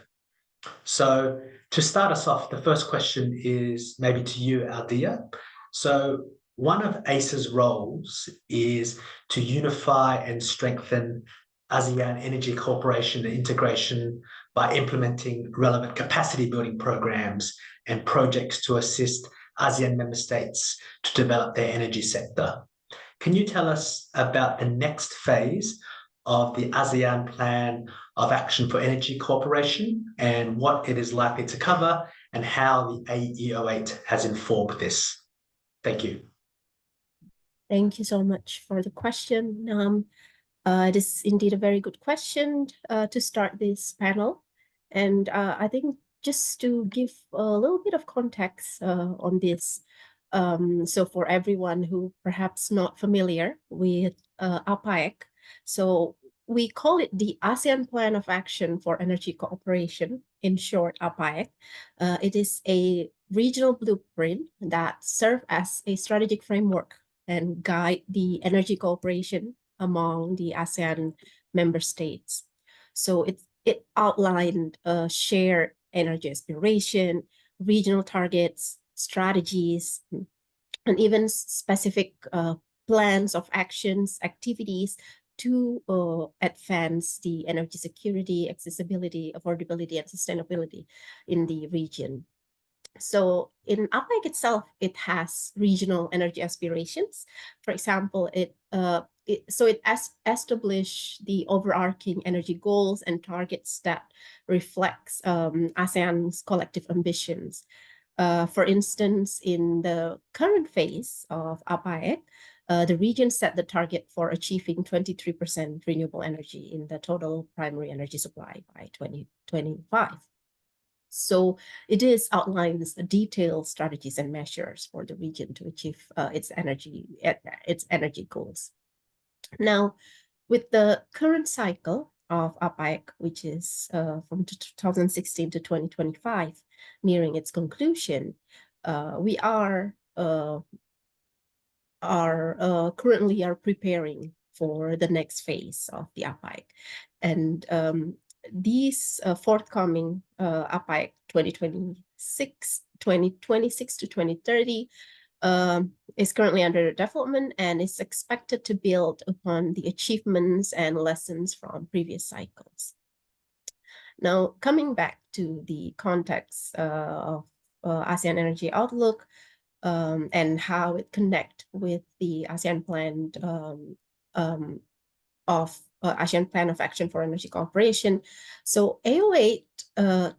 So to start us off, the first question is maybe to you, Aldia. So one of ACE's roles is to unify and strengthen ASEAN energy cooperation and integration by implementing relevant capacity building programs and projects to assist ASEAN member states to develop their energy sector. Can you tell us about the next phase of the ASEAN Plan of Action for Energy Cooperation and what it is likely to cover and how the AEO8 has informed this? Thank you. Thank you so much for the question. It is indeed a very good question to start this panel. And I think just to give a little bit of context on this, so for everyone who perhaps not familiar with APAEC, so we call it the ASEAN Plan of Action for Energy Cooperation, in short, APAEC. It is a regional blueprint that serves as a strategic framework and guide the energy cooperation among the ASEAN member states. So it outlined shared energy aspiration, regional targets, strategies, and even specific plans of actions, activities to advance the energy security, accessibility, affordability, and sustainability in the region. So in APEC itself, it has regional energy aspirations. For example, it established the overarching energy goals and targets that reflects ASEAN's collective ambitions. For instance, in the current phase of APEC, the region set the target for achieving 23% renewable energy in the total primary energy supply by 2025. So it outlines detailed strategies and measures for the region to achieve its energy goals. Now, with the current cycle of APEC, which is from 2016 to 2025, nearing its conclusion, we are currently preparing for the next phase of the APEC, and these forthcoming APEC 2026 to 2030 is currently under development and is expected to build upon the achievements and lessons from previous cycles. Now, coming back to the context of ASEAN Energy Outlook and how it connects with the ASEAN Plan ASEAN Plan of Action for Energy Cooperation. So AEO8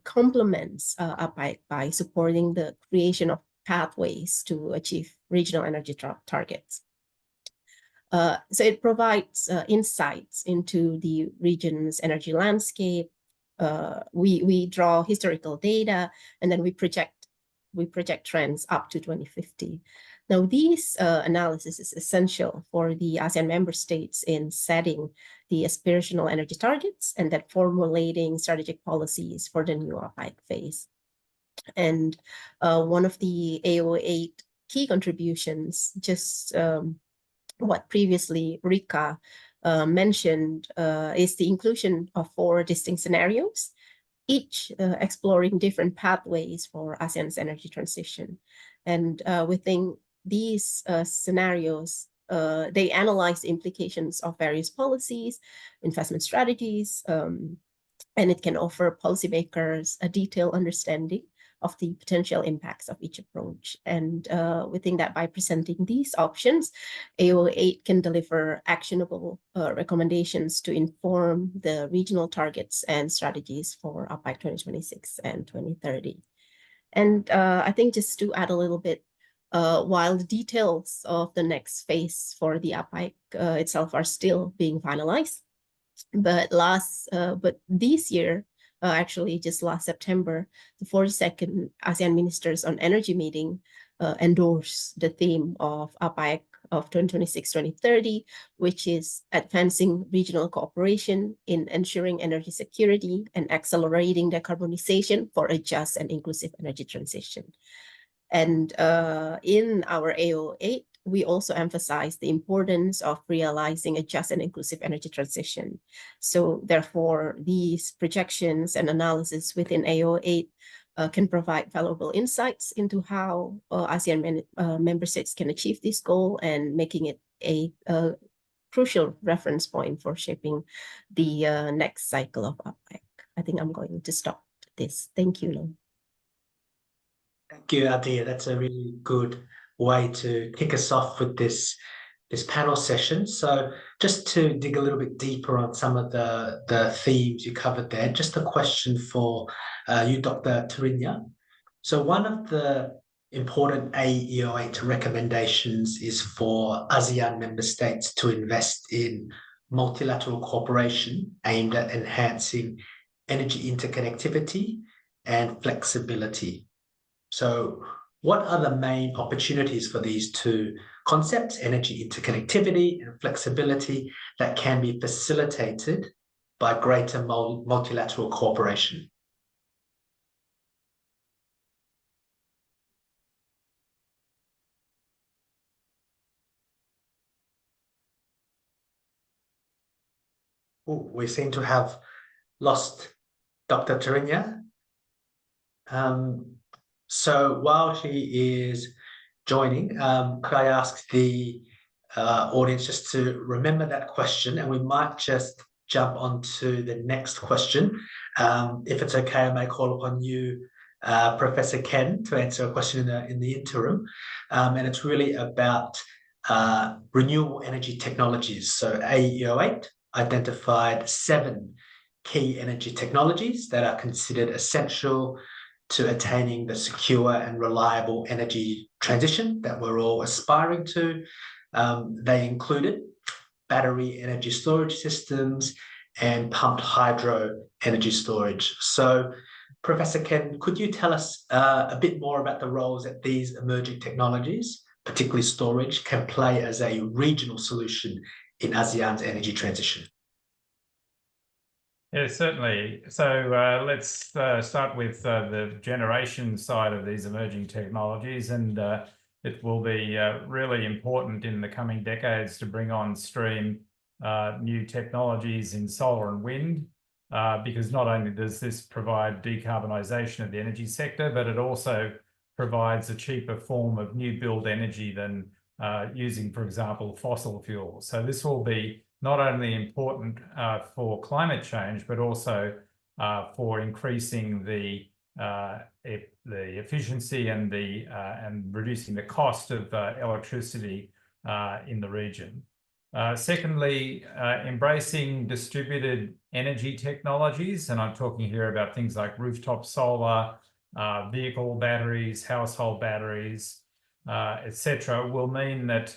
complements APEC by supporting the creation of pathways to achieve regional energy targets. So it provides insights into the region's energy landscape. We draw historical data, and then we project trends up to 2050. Now, these analysis is essential for the ASEAN member states in setting the aspirational energy targets and then formulating strategic policies for the new APEC phase. And one of the AEO8 key contributions, just what previously Rika mentioned, is the inclusion of 4 distinct scenarios, each exploring different pathways for ASEAN's energy transition. And within these scenarios, they analyze the implications of various policies, investment strategies, and it can offer policymakers a detailed understanding of the potential impacts of each approach. And we think that by presenting these options, AEO8 can deliver actionable recommendations to inform the regional targets and strategies for APEC 2026 and 2030. And I think just to add a little bit, while the details of the next phase for the APEC itself are still being finalized, but this year, actually just last September, the 42nd ASEAN Ministers on Energy meeting endorsed the theme of APEC of 2026-2030, which is advancing regional cooperation in ensuring energy security and accelerating decarbonization for a just and inclusive energy transition. And in our AEO8 we also emphasize the importance of realizing a just and inclusive energy transition. So therefore, these projections and analysis within AEO8 can provide valuable insights into how ASEAN member states can achieve this goal, and making it a crucial reference point for shaping the next cycle of APEC. I think I'm going to stop this. Thank you, Lon. Thank you, Adia. That's a really good way to kick us off with this panel session. So just to dig a little bit deeper on some of the themes you covered there, just a question for you, Dr. Tarinya. So one of the important AEO8 recommendations is for ASEAN member states to invest in multilateral cooperation aimed at enhancing energy interconnectivity and flexibility. So what are the main opportunities for these two concepts, energy interconnectivity and flexibility, that can be facilitated by greater multilateral cooperation? Ooh, we seem to have lost Dr. Tarinya. So while she is joining, could I ask the audience just to remember that question, and we might just jump onto the next question. If it's okay, I may call upon you, Professor Ken, to answer a question in the interim. And it's really about renewable energy technologies. So AEO8 identified 7 key energy technologies that are considered essential to attaining the secure and reliable energy transition that we're all aspiring to. They included battery energy storage systems and pumped hydro energy storage. So, Professor Ken, could you tell us a bit more about the roles that these emerging technologies, particularly storage, can play as a regional solution in ASEAN's energy transition? Yeah, certainly. So let's start with the generation side of these emerging technologies, and it will be really important in the coming decades to bring on stream new technologies in solar and wind, because not only does this provide decarbonisation of the energy sector, but it also provides a cheaper form of new build energy than using, for example, fossil fuels. So this will be not only important for climate change, but also for increasing the efficiency and reducing the cost of electricity in the region. Secondly, embracing distributed energy technologies, and I'm talking here about things like rooftop solar, vehicle batteries, household batteries, etc., will mean that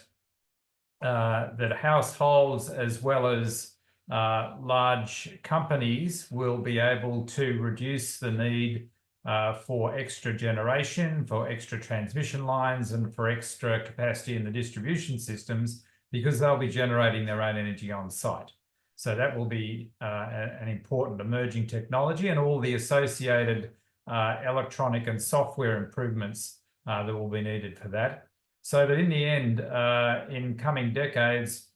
households as well as large companies will be able to reduce the need for extra generation, for extra transmission lines, and for extra capacity in the distribution systems, because they'll be generating their own energy on site. So that will be an important emerging technology, and all the associated electronic and software improvements that will be needed for that. So that in the end, in coming decades,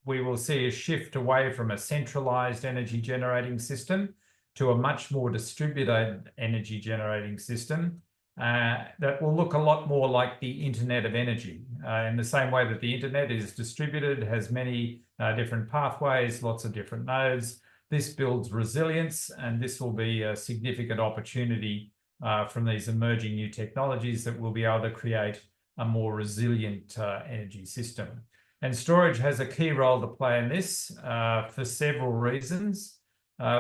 we will see a shift away from a centralized energy generating system to a much more distributed energy generating system that will look a lot more like the Internet of Energy, in the same way that the Internet is distributed, has many different pathways, lots of different nodes. This builds resilience, and this will be a significant opportunity from these emerging new technologies that will be able to create a more resilient energy system. And storage has a key role to play in this for several reasons.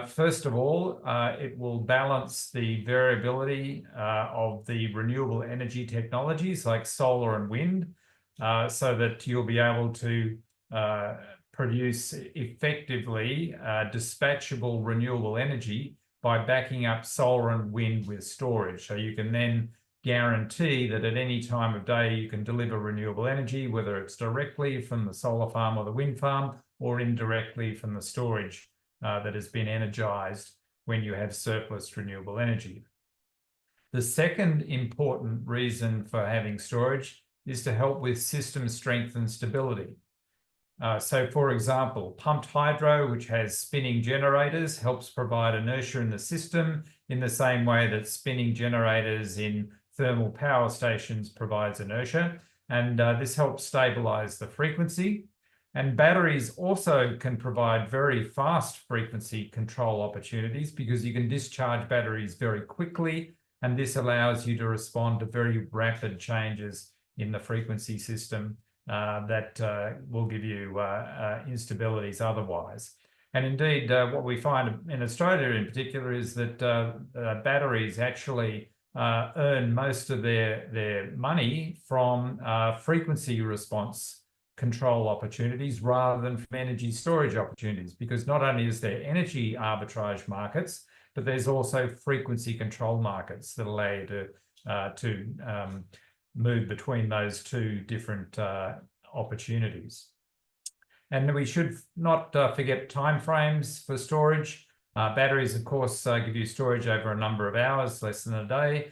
First of all, it will balance the variability of the renewable energy technologies like solar and wind, so that you'll be able to produce effectively dispatchable renewable energy by backing up solar and wind with storage. So you can then guarantee that at any time of day you can deliver renewable energy, whether it's directly from the solar farm or the wind farm, or indirectly from the storage that has been energized when you have surplus renewable energy. The second important reason for having storage is to help with system strength and stability. So, for example, pumped hydro, which has spinning generators, helps provide inertia in the system in the same way that spinning generators in thermal power stations provides inertia. And this helps stabilize the frequency. And batteries also can provide very fast frequency control opportunities because you can discharge batteries very quickly, and this allows you to respond to very rapid changes in the frequency system that will give you instabilities otherwise. And indeed, what we find in Australia in particular is that batteries actually earn most of their money from frequency response control opportunities rather than from energy storage opportunities, because not only is there energy arbitrage markets, but there's also frequency control markets that allow you to move between those two different opportunities. And we should not forget timeframes for storage. Batteries, of course, give you storage over a number of hours, less than a day.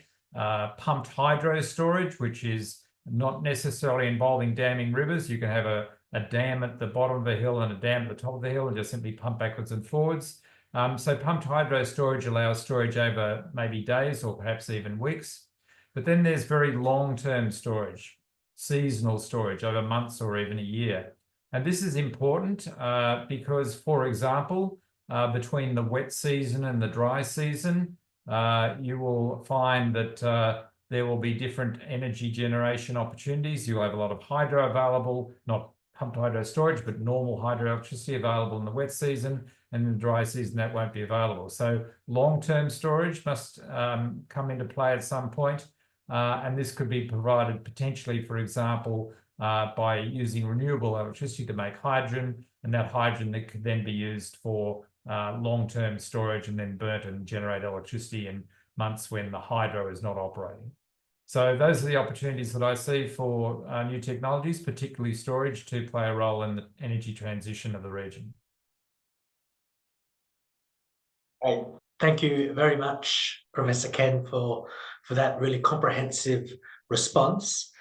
Pumped hydro storage, which is not necessarily involving damming rivers. You can have a dam at the bottom of a hill and a dam at the top of the hill and just simply pump backwards and forwards. So pumped hydro storage allows storage over maybe days or perhaps even weeks. But then there's very long-term storage, seasonal storage over months or even a year. And this is important because, for example, between the wet season and the dry season, you will find that there will be different energy generation opportunities. You'll have a lot of hydro available, not pumped hydro storage, but normal hydroelectricity available in the wet season, and in the dry season that won't be available. So long-term storage must come into play at some point, and this could be provided potentially, for example, by using renewable electricity to make hydrogen, and that hydrogen that could then be used for long-term storage and then burnt and generate electricity in months when the hydro is not operating. So those are the opportunities that I see for new technologies, particularly storage, to play a role in the energy transition of the region. Great. Thank you very much, Professor Ken, for that really comprehensive response.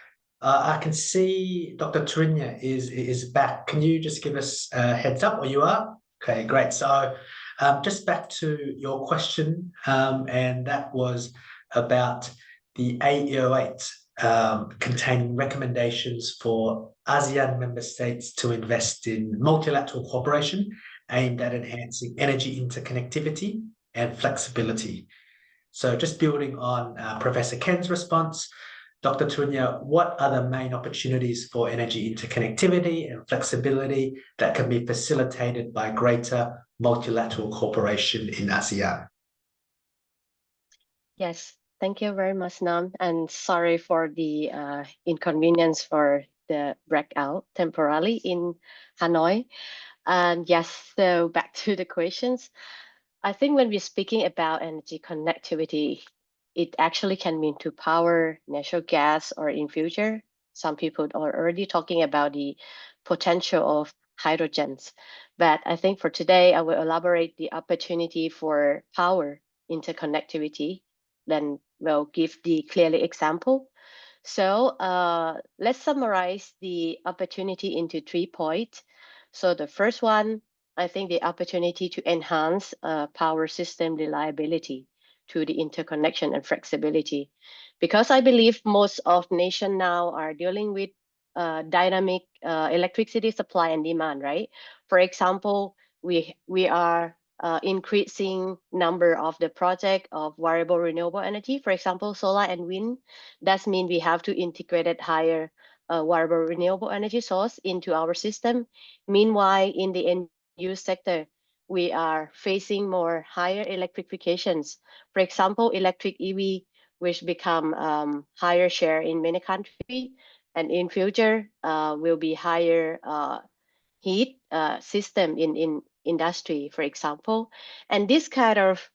I can see Dr. Trinya is back. Can you just give us a heads up where you are? Okay, great. So just back to your question, and that was about the AEO8 containing recommendations for ASEAN member states to invest in multilateral cooperation aimed at enhancing energy interconnectivity and flexibility. So just building on Professor Ken's response, Dr. Trinya, what are the main opportunities for energy interconnectivity and flexibility that can be facilitated by greater multilateral cooperation in ASEAN? Yes, thank you very much, Nam, and sorry for the inconvenience for the breakout temporarily in Hanoi. And yes, so back to the questions. I think when we're speaking about energy connectivity, it actually can mean to power natural gas, or in future, some people are already talking about the potential of hydrogens. But I think for today, I will elaborate the opportunity for power interconnectivity, then we'll give the clearly example. So let's summarize the opportunity into 3 points. So the first one, I think the opportunity to enhance power system reliability to the interconnection and flexibility. Because I believe most of nations now are dealing with dynamic electricity supply and demand, right? For example, we are increasing number of the project of variable renewable energy, for example, solar and wind. That means we have to integrate it higher variable renewable energy source into our system. Meanwhile, in the end use sector, we are facing more higher electrifications. For example, electric EV, which become higher share in many countries, and in future will be higher heat system in industry, for example. And this kind of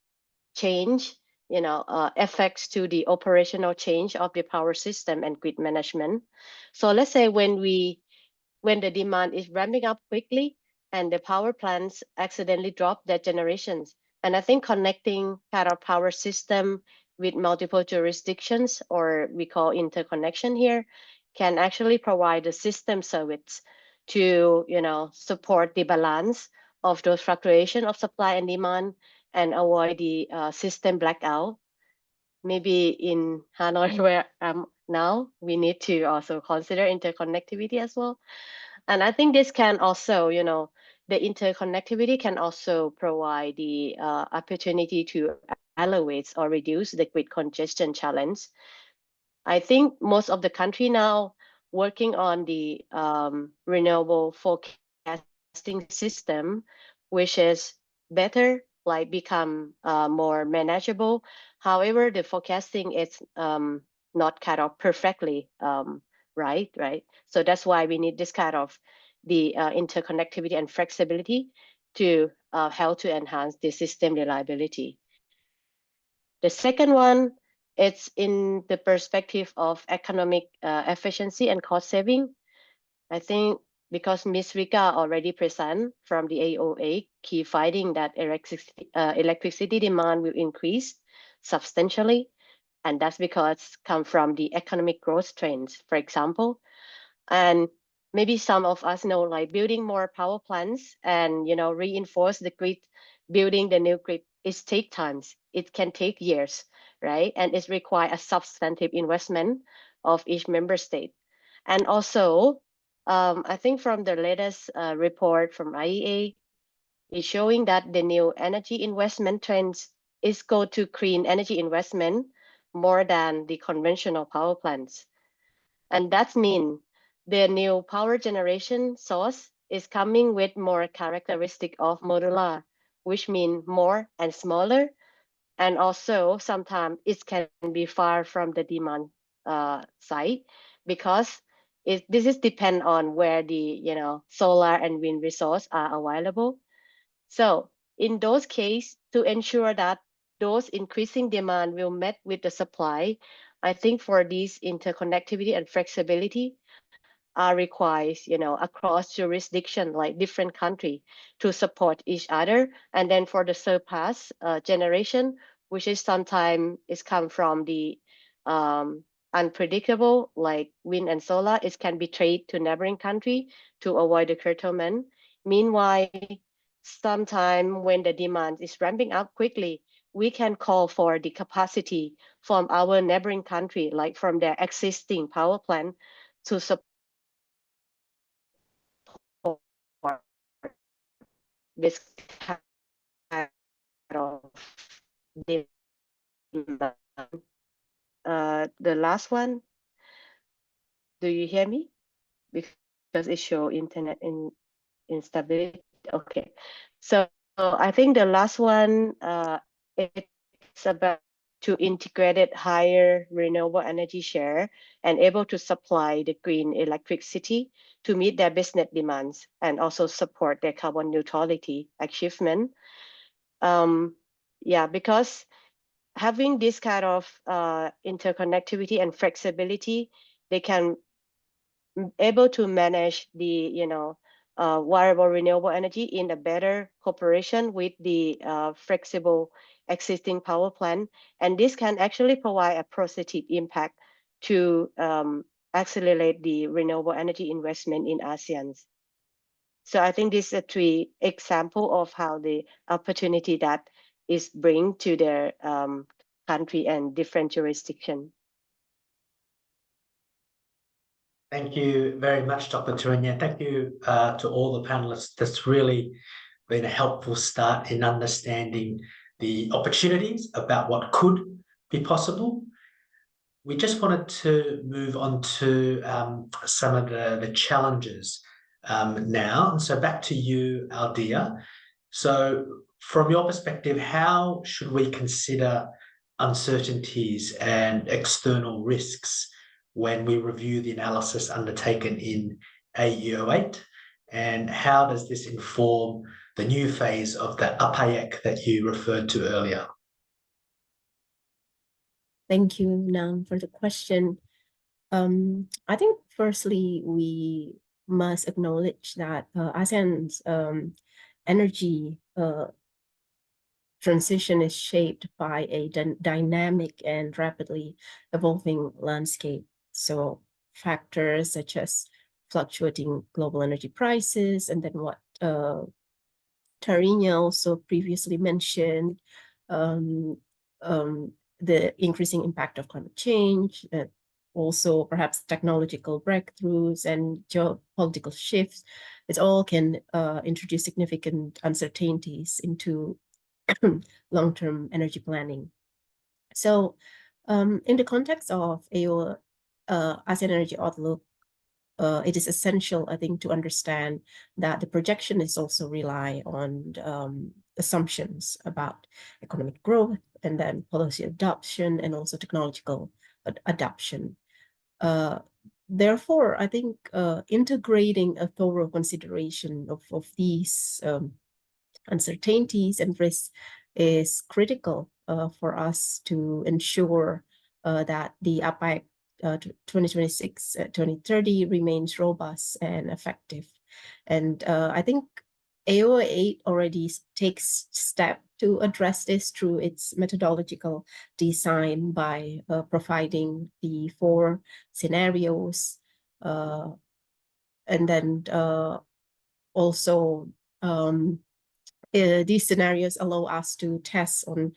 change, affects to the operational change of the power system and grid management. So let's say when the demand is ramping up quickly and the power plants accidentally drop their generations. And I think connecting kind of power system with multiple jurisdictions, or we call interconnection here, can actually provide the system service to, support the balance of those fluctuation of supply and demand and avoid the system blackout. Maybe in Hanoi, where I'm now, we need to also consider interconnectivity as well. And I think this can also, the interconnectivity can also provide the opportunity to elevate or reduce the grid congestion challenge. I think most of the country now working on the renewable forecasting system, which is better, like become more manageable. However, the forecasting is not kind of perfectly right. So that's why we need this kind of the interconnectivity and flexibility to help to enhance the system reliability. The second one, it's in the perspective of economic efficiency and cost saving. I think because Ms. Rika already present from the AEO8 key finding that electricity demand will increase substantially, and that's because come from the economic growth trends, for example. And maybe some of us know, like building more power plants and reinforce the grid, building the new grid, it takes times. It can take years, right? And it requires a substantive investment of each member state. And also, I think from the latest report from IEA, is showing that the new energy investment trends is go to clean energy investment more than the conventional power plants. And that means the new power generation source is coming with more characteristic of modular, which means more and smaller. And also sometimes it can be far from the demand side, because this is depend on where the solar and wind resource are available. So in those cases, to ensure that those increasing demand will met with the supply, I think for these interconnectivity and flexibility are required, across jurisdiction, like different country, to support each other. And then for the surpass generation, which is sometimes is come from the unpredictable, like wind and solar, it can be traded to neighboring country to avoid the curtailment. Meanwhile, sometime when the demand is ramping up quickly, we can call for the capacity from our neighboring country, like from their existing power plant, to support this kind of demand. The last one, do you hear me? Because it show internet instability. Okay, so I think the last one, it's about to integrate higher renewable energy share and able to supply the green electricity to meet their business demands and also support their carbon neutrality achievement. Because having this kind of interconnectivity and flexibility, they can able to manage the variable renewable energy in a better cooperation with the flexible existing power plant, and this can actually provide a positive impact to accelerate the renewable energy investment in ASEAN. So I think this is a 3 example of how the opportunity that is bring to their country and different jurisdiction. Thank you very much, Dr. Turinya. Thank you to all the panelists. That's really been a helpful start in understanding the opportunities about what could be possible. We just wanted to move on to some of the challenges now. And so back to you, Aldia. So from your perspective, how should we consider uncertainties and external risks when we review the analysis undertaken in AEO8? And how does this inform the new phase of the APAEC that you referred to earlier? Thank you, Nam, for the question. I think firstly, we must acknowledge that ASEAN's energy transition is shaped by a dynamic and rapidly evolving landscape. So factors such as fluctuating global energy prices, and then what Tarinya also previously mentioned, the increasing impact of climate change, also perhaps technological breakthroughs and geopolitical shifts. It all can introduce significant uncertainties into long-term energy planning. So in the context of ASEAN Energy Outlook, it is essential, I think, to understand that the projection is also rely on assumptions about economic growth and then policy adoption and also technological adoption. Therefore, I think integrating a thorough consideration of these uncertainties and risks is critical for us to ensure that the APEC 2026-2030 remains robust and effective. And I think AEO8 already takes steps to address this through its methodological design by providing the 4 scenarios, and then also these scenarios allow us to test on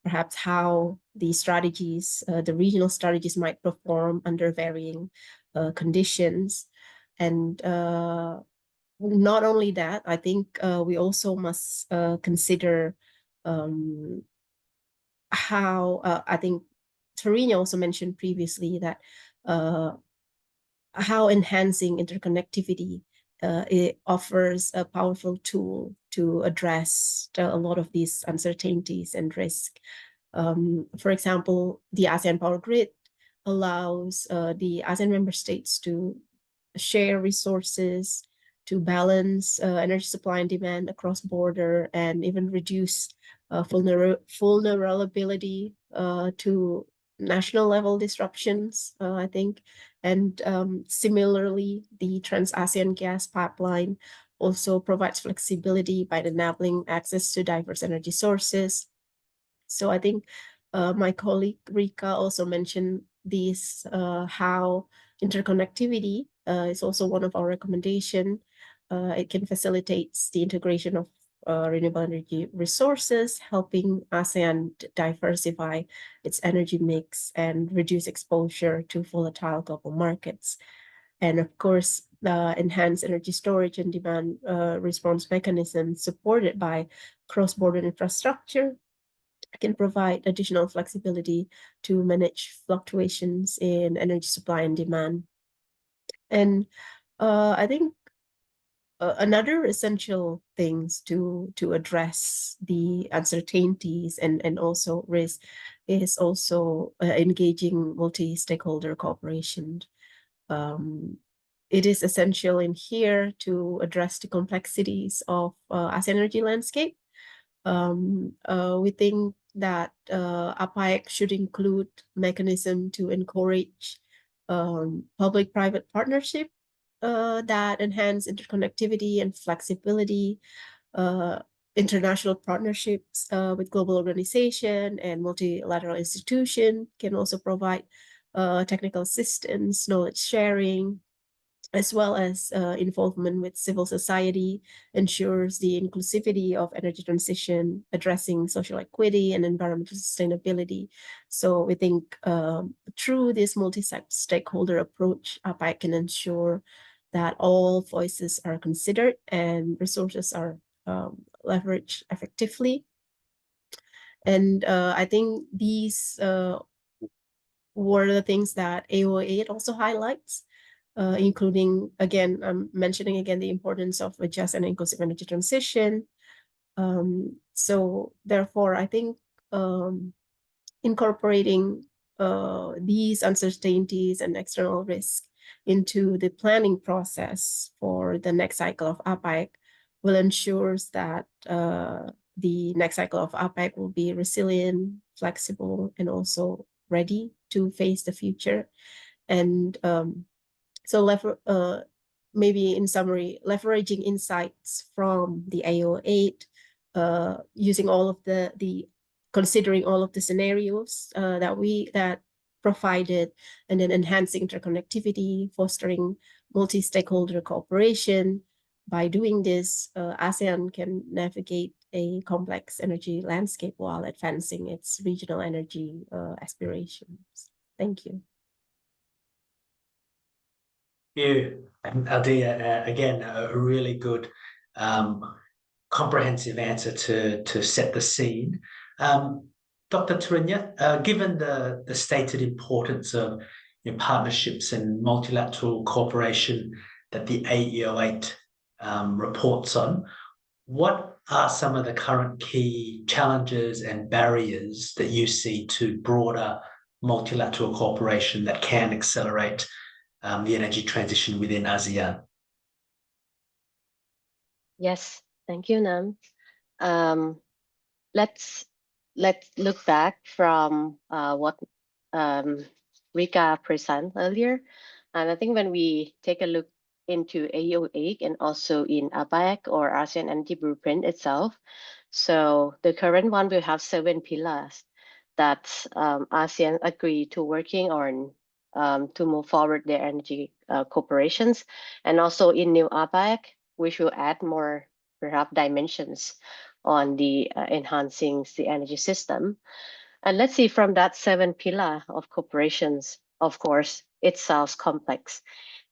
perhaps how the strategies, the regional strategies might perform under varying conditions. And not only that, I think we also must consider how, I think Tarinya also mentioned previously that how enhancing interconnectivity it offers a powerful tool to address a lot of these uncertainties and risk. For example, the ASEAN Power Grid allows the ASEAN member states to share resources, to balance energy supply and demand across border, and even reduce vulnerability to national level disruptions, I think. And similarly, the Trans-ASEAN gas pipeline also provides flexibility by enabling access to diverse energy sources. So I think my colleague Rika also mentioned this, how interconnectivity is also one of our recommendations. It can facilitate the integration of renewable energy resources, helping ASEAN diversify its energy mix and reduce exposure to volatile global markets. And of course, enhanced energy storage and demand response mechanisms supported by cross-border infrastructure can provide additional flexibility to manage fluctuations in energy supply and demand. And I think another essential things to address the uncertainties and also risk is also engaging multi-stakeholder cooperation. It is essential in here to address the complexities of ASEAN energy landscape. We think that APEC should include mechanism to encourage public-private partnership that enhance interconnectivity and flexibility, international partnerships with global organization and multilateral institution can also provide technical assistance, knowledge sharing, as well as involvement with civil society, ensures the inclusivity of energy transition, addressing social equity and environmental sustainability. So we think through this multi-stakeholder approach, APEC can ensure that all voices are considered and resources are leveraged effectively. And I think these were the things that AEO8 also highlights. Including, again, I'm mentioning again the importance of a just and inclusive energy transition. So therefore, I think incorporating these uncertainties and external risks into the planning process for the next cycle of APEC will ensure that the next cycle of APEC will be resilient, flexible, and also ready to face the future. And so maybe in summary, leveraging insights from the AEO8, using all of the considering all of the scenarios that provided, and then enhancing interconnectivity, fostering multi-stakeholder cooperation. By doing this, ASEAN can navigate a complex energy landscape while advancing its regional energy aspirations. Thank you. You, Aldia, again, a really good comprehensive answer to set the scene. Dr. Tarinya, given the stated importance of partnerships and multilateral cooperation that the AEO8 reports on, what are some of the current key challenges and barriers that you see to broader multilateral cooperation that can accelerate the energy transition within ASEAN? Yes, thank you, Nam. Let's look back from what Rika presented earlier, and I think when we take a look into AEO8 and also in APEC or ASEAN Energy Blueprint itself, so the current one will have 7 pillars that ASEAN agree to working on to move forward their energy cooperations, and also in new APEC, which will add more perhaps dimensions on the enhancing the energy system. And let's see, from that 7 pillar of cooperations, of course, it sounds complex.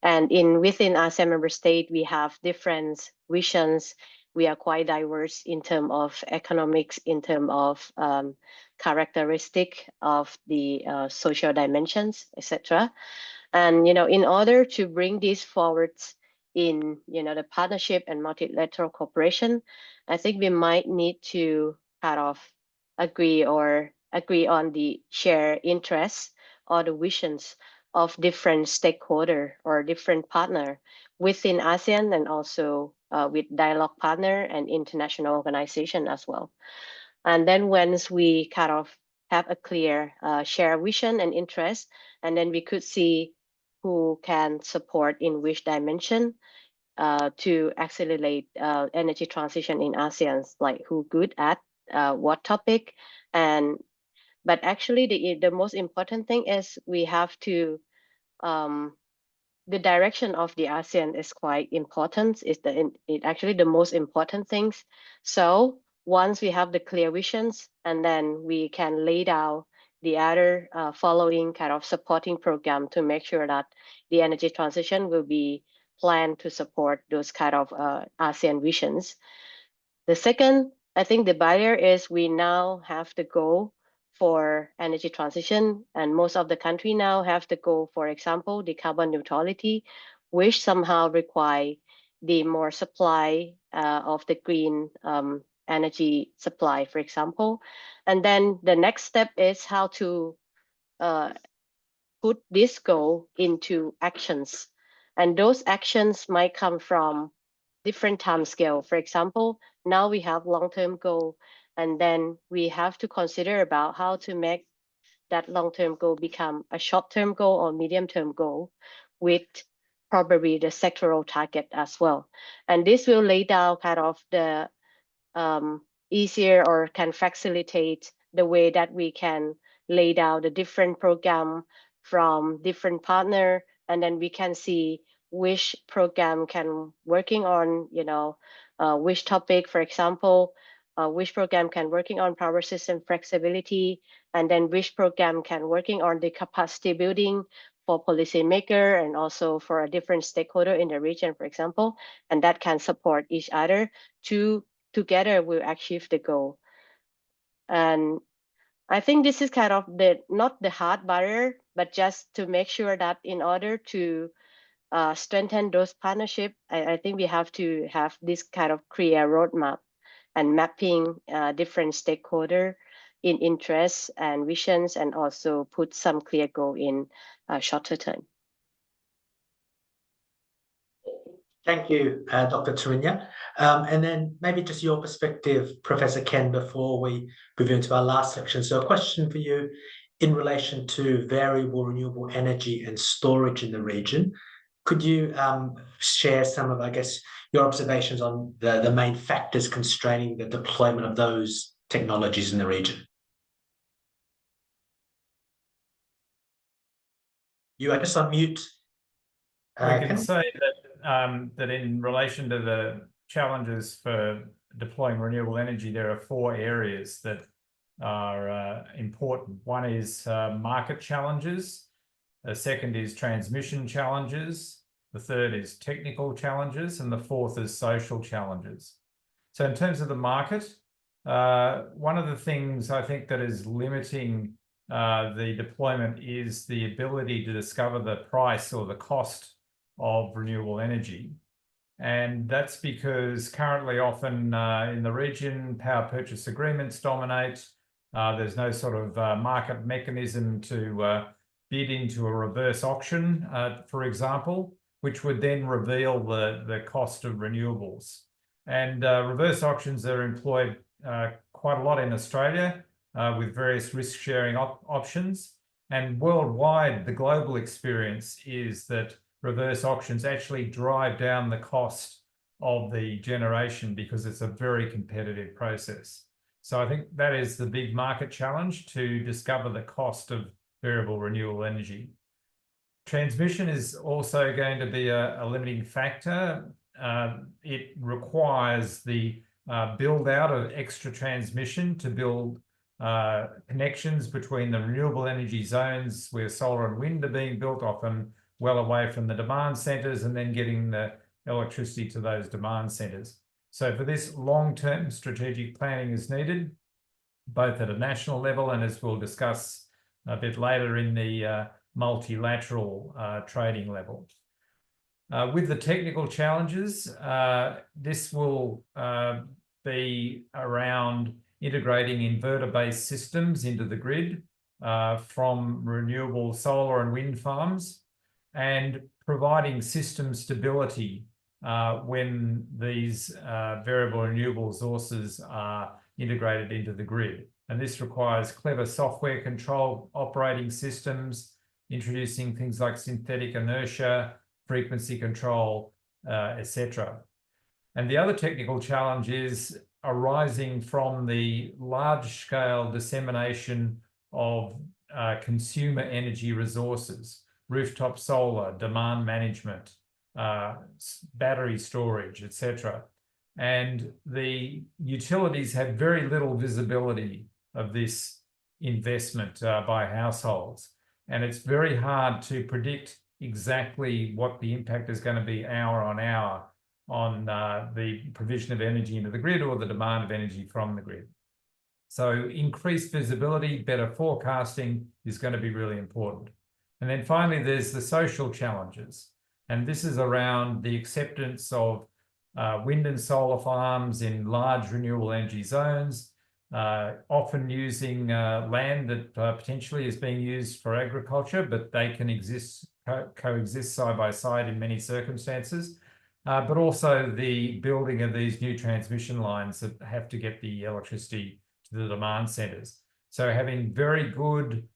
And within ASEAN member state, we have different visions. We are quite diverse in terms of economics, in terms of characteristic of the social dimensions, etc. And in order to bring this forward in the partnership and multilateral cooperation, I think we might need to kind of agree on the shared interests or the visions of different stakeholder or different partner within ASEAN, and also with dialogue partner and international organization as well. And then once we kind of have a clear shared vision and interest, and then we could see who can support in which dimension to accelerate energy transition in ASEAN, like who good at what topic. But actually the most important thing is we have to the direction of the ASEAN is quite important. It's actually the most important things. So once we have the clear visions, and then we can lay down the other following kind of supporting program to make sure that the energy transition will be planned to support those kind of ASEAN visions. The second, I think the barrier is we now have to go for energy transition, and most of the country now have to go, for example, the carbon neutrality, which somehow require the more supply of the green energy supply, for example. And then the next step is how to put this goal into actions. And those actions might come from different time scale. For example, now we have long-term goal, and then we have to consider about how to make that long-term goal become a short-term goal or medium-term goal with probably the sectoral target as well. And this will lay down kind of the easier, or can facilitate the way that we can lay down the different program from different partner, and then we can see which program can working on, which topic, for example, which program can working on power system flexibility, and then which program can working on the capacity building for policymaker and also for a different stakeholder in the region, for example, and that can support each other to together will achieve the goal. And I think this is kind of not the hard barrier, but just to make sure that in order to strengthen those partnerships, I think we have to have this kind of clear roadmap and mapping different stakeholder in interests and visions, and also put some clear goal in shorter term. Thank you, Dr. Tarinya. And then maybe just your perspective, Professor Ken, before we move into our last section. So a question for you in relation to variable renewable energy and storage in the region. Could you share some of, I guess, your observations on the main factors constraining the deployment of those technologies in the region? You are just on mute. We can Ken? say that that in relation to the challenges for deploying renewable energy, there are 4 areas that are important. One is market challenges. The second is transmission challenges. The third is technical challenges, and the fourth is social challenges. So in terms of the market, one of the things I think that is limiting the deployment is the ability to discover the price or the cost of renewable energy. And that's because currently often in the region, power purchase agreements dominate. There's no sort of market mechanism to bid into a reverse auction, for example, which would then reveal the cost of renewables. And reverse auctions are employed quite a lot in Australia with various risk-sharing options. And worldwide, the global experience is that reverse auctions actually drive down the cost of the generation because it's a very competitive process. So I think that is the big market challenge, to discover the cost of variable renewable energy. Transmission is also going to be a limiting factor. It requires the build out of extra transmission to build connections between the renewable energy zones where solar and wind are being built, often well away from the demand centres, and then getting the electricity to those demand centres. So for this, long-term strategic planning is needed, both at a national level and, as we'll discuss a bit later, in the multilateral trading level. With the technical challenges, this will be around integrating inverter-based systems into the grid from renewable solar and wind farms, and providing system stability when these variable renewable sources are integrated into the grid. And this requires clever software control operating systems, introducing things like synthetic inertia, frequency control, etc. And the other technical challenge is arising from the large-scale dissemination of consumer energy resources, rooftop solar, demand management, battery storage, etc. And the utilities have very little visibility of this investment by households. And it's very hard to predict exactly what the impact is going to be hour on hour on the provision of energy into the grid or the demand of energy from the grid. So increased visibility, better forecasting is going to be really important. And then finally, there's the social challenges. And this is around the acceptance of wind and solar farms in large renewable energy zones, often using land that potentially is being used for agriculture, but they can coexist side by side in many circumstances. But also the building of these new transmission lines that have to get the electricity to the demand centres. So having very good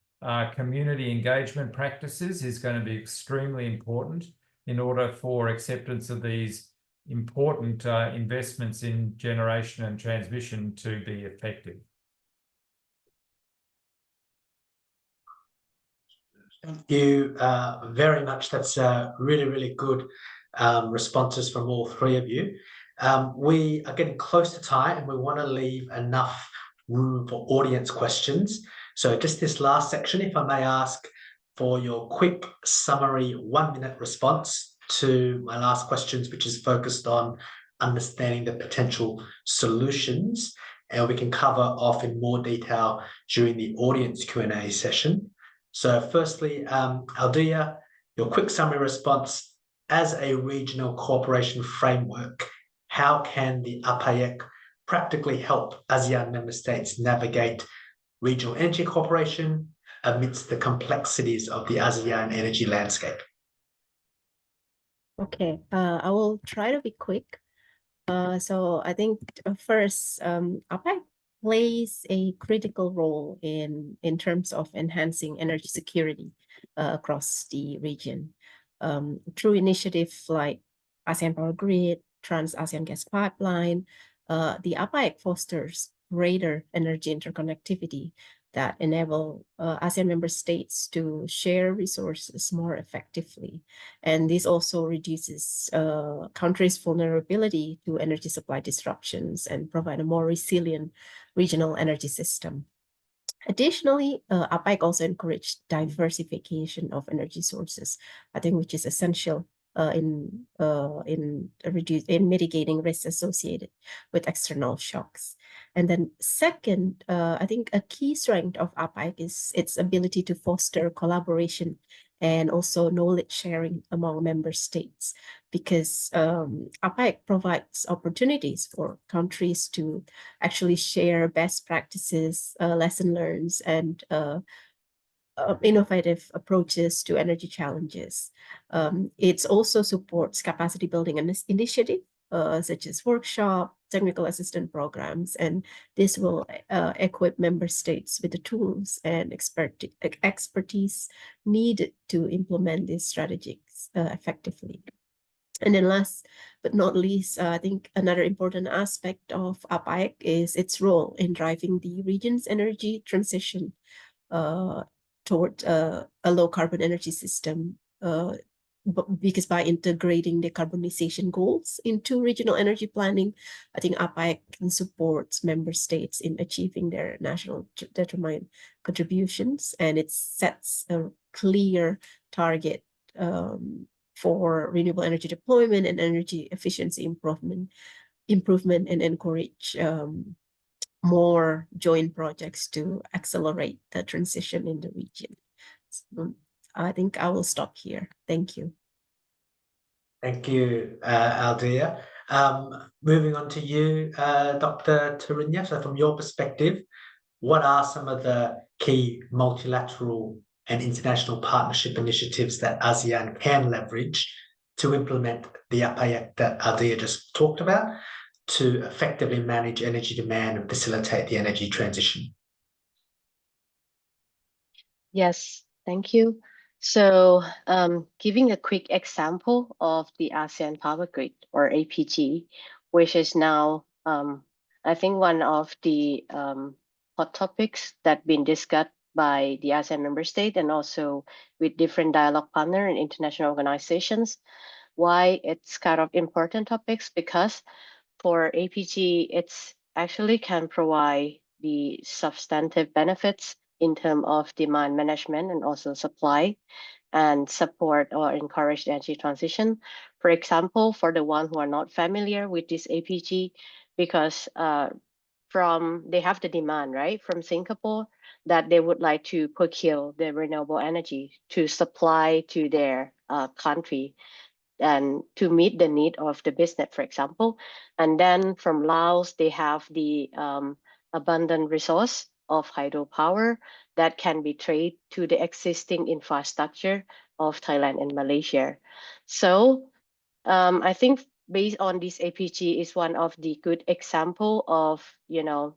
community engagement practices is going to be extremely important in order for acceptance of these important investments in generation and transmission to be effective. Thank you very much. That's really, really good responses from all 3 of you. We are getting close to time and we want to leave enough room for audience questions. So just this last section, if I may ask for your quick summary 1-minute response to my last questions, which is focused on understanding the potential solutions, and we can cover off in more detail during the audience Q&A session. So firstly, Aldea, your quick summary response: as a regional cooperation framework, how can the APAEC practically help ASEAN member states navigate regional energy cooperation amidst the complexities of the ASEAN energy landscape? Okay, I will try to be quick. So I think first, APAEC plays a critical role in terms of enhancing energy security across the region. Through initiatives like ASEAN Power Grid, Trans-ASEAN Gas Pipeline, the APAEC fosters greater energy interconnectivity that enable ASEAN member states to share resources more effectively. And this also reduces countries' vulnerability to energy supply disruptions and provide a more resilient regional energy system. Additionally, APEC also encouraged diversification of energy sources, I think, which is essential in mitigating risks associated with external shocks. And then second, I think a key strength of APEC is its ability to foster collaboration and also knowledge sharing among member states, because APEC provides opportunities for countries to actually share best practices, lesson learned, and innovative approaches to energy challenges. It also supports capacity building initiative, such as workshop, technical assistance programs, and this will equip member states with the tools and expertise needed to implement these strategies effectively. And then last but not least, I think another important aspect of APEC is its role in driving the region's energy transition toward a low carbon energy system, because by integrating decarbonization goals into regional energy planning, I think APEC can support member states in achieving their national determined contributions, and it sets a clear target for renewable energy deployment and energy efficiency improvement, and encourage more joint projects to accelerate the transition in the region. So I think I will stop here. Thank you. Thank you, Aldea. Moving on to you, Dr. Tarinya. So from your perspective, what are some of the key multilateral and international partnership initiatives that ASEAN can leverage to implement the APEC that Aldea just talked about to effectively manage energy demand and facilitate the energy transition? Yes, thank you. So giving a quick example of the ASEAN Power Grid, or APG, which is now, I think, one of the hot topics that been discussed by the ASEAN member state and also with different dialogue partner and international organizations. Why it's kind of important topics? Because for APG, it's actually can provide the substantive benefits in terms of demand management and also supply, and support or encourage the energy transition. For example, for the one who are not familiar with this APG, because they have the demand, right, from Singapore, that they would like to procure the renewable energy to supply to their country and to meet the need of the business, for example. And then from Laos, they have the abundant resource of hydropower that can be traded to the existing infrastructure of Thailand and Malaysia. So I think based on this APG is one of the good example of,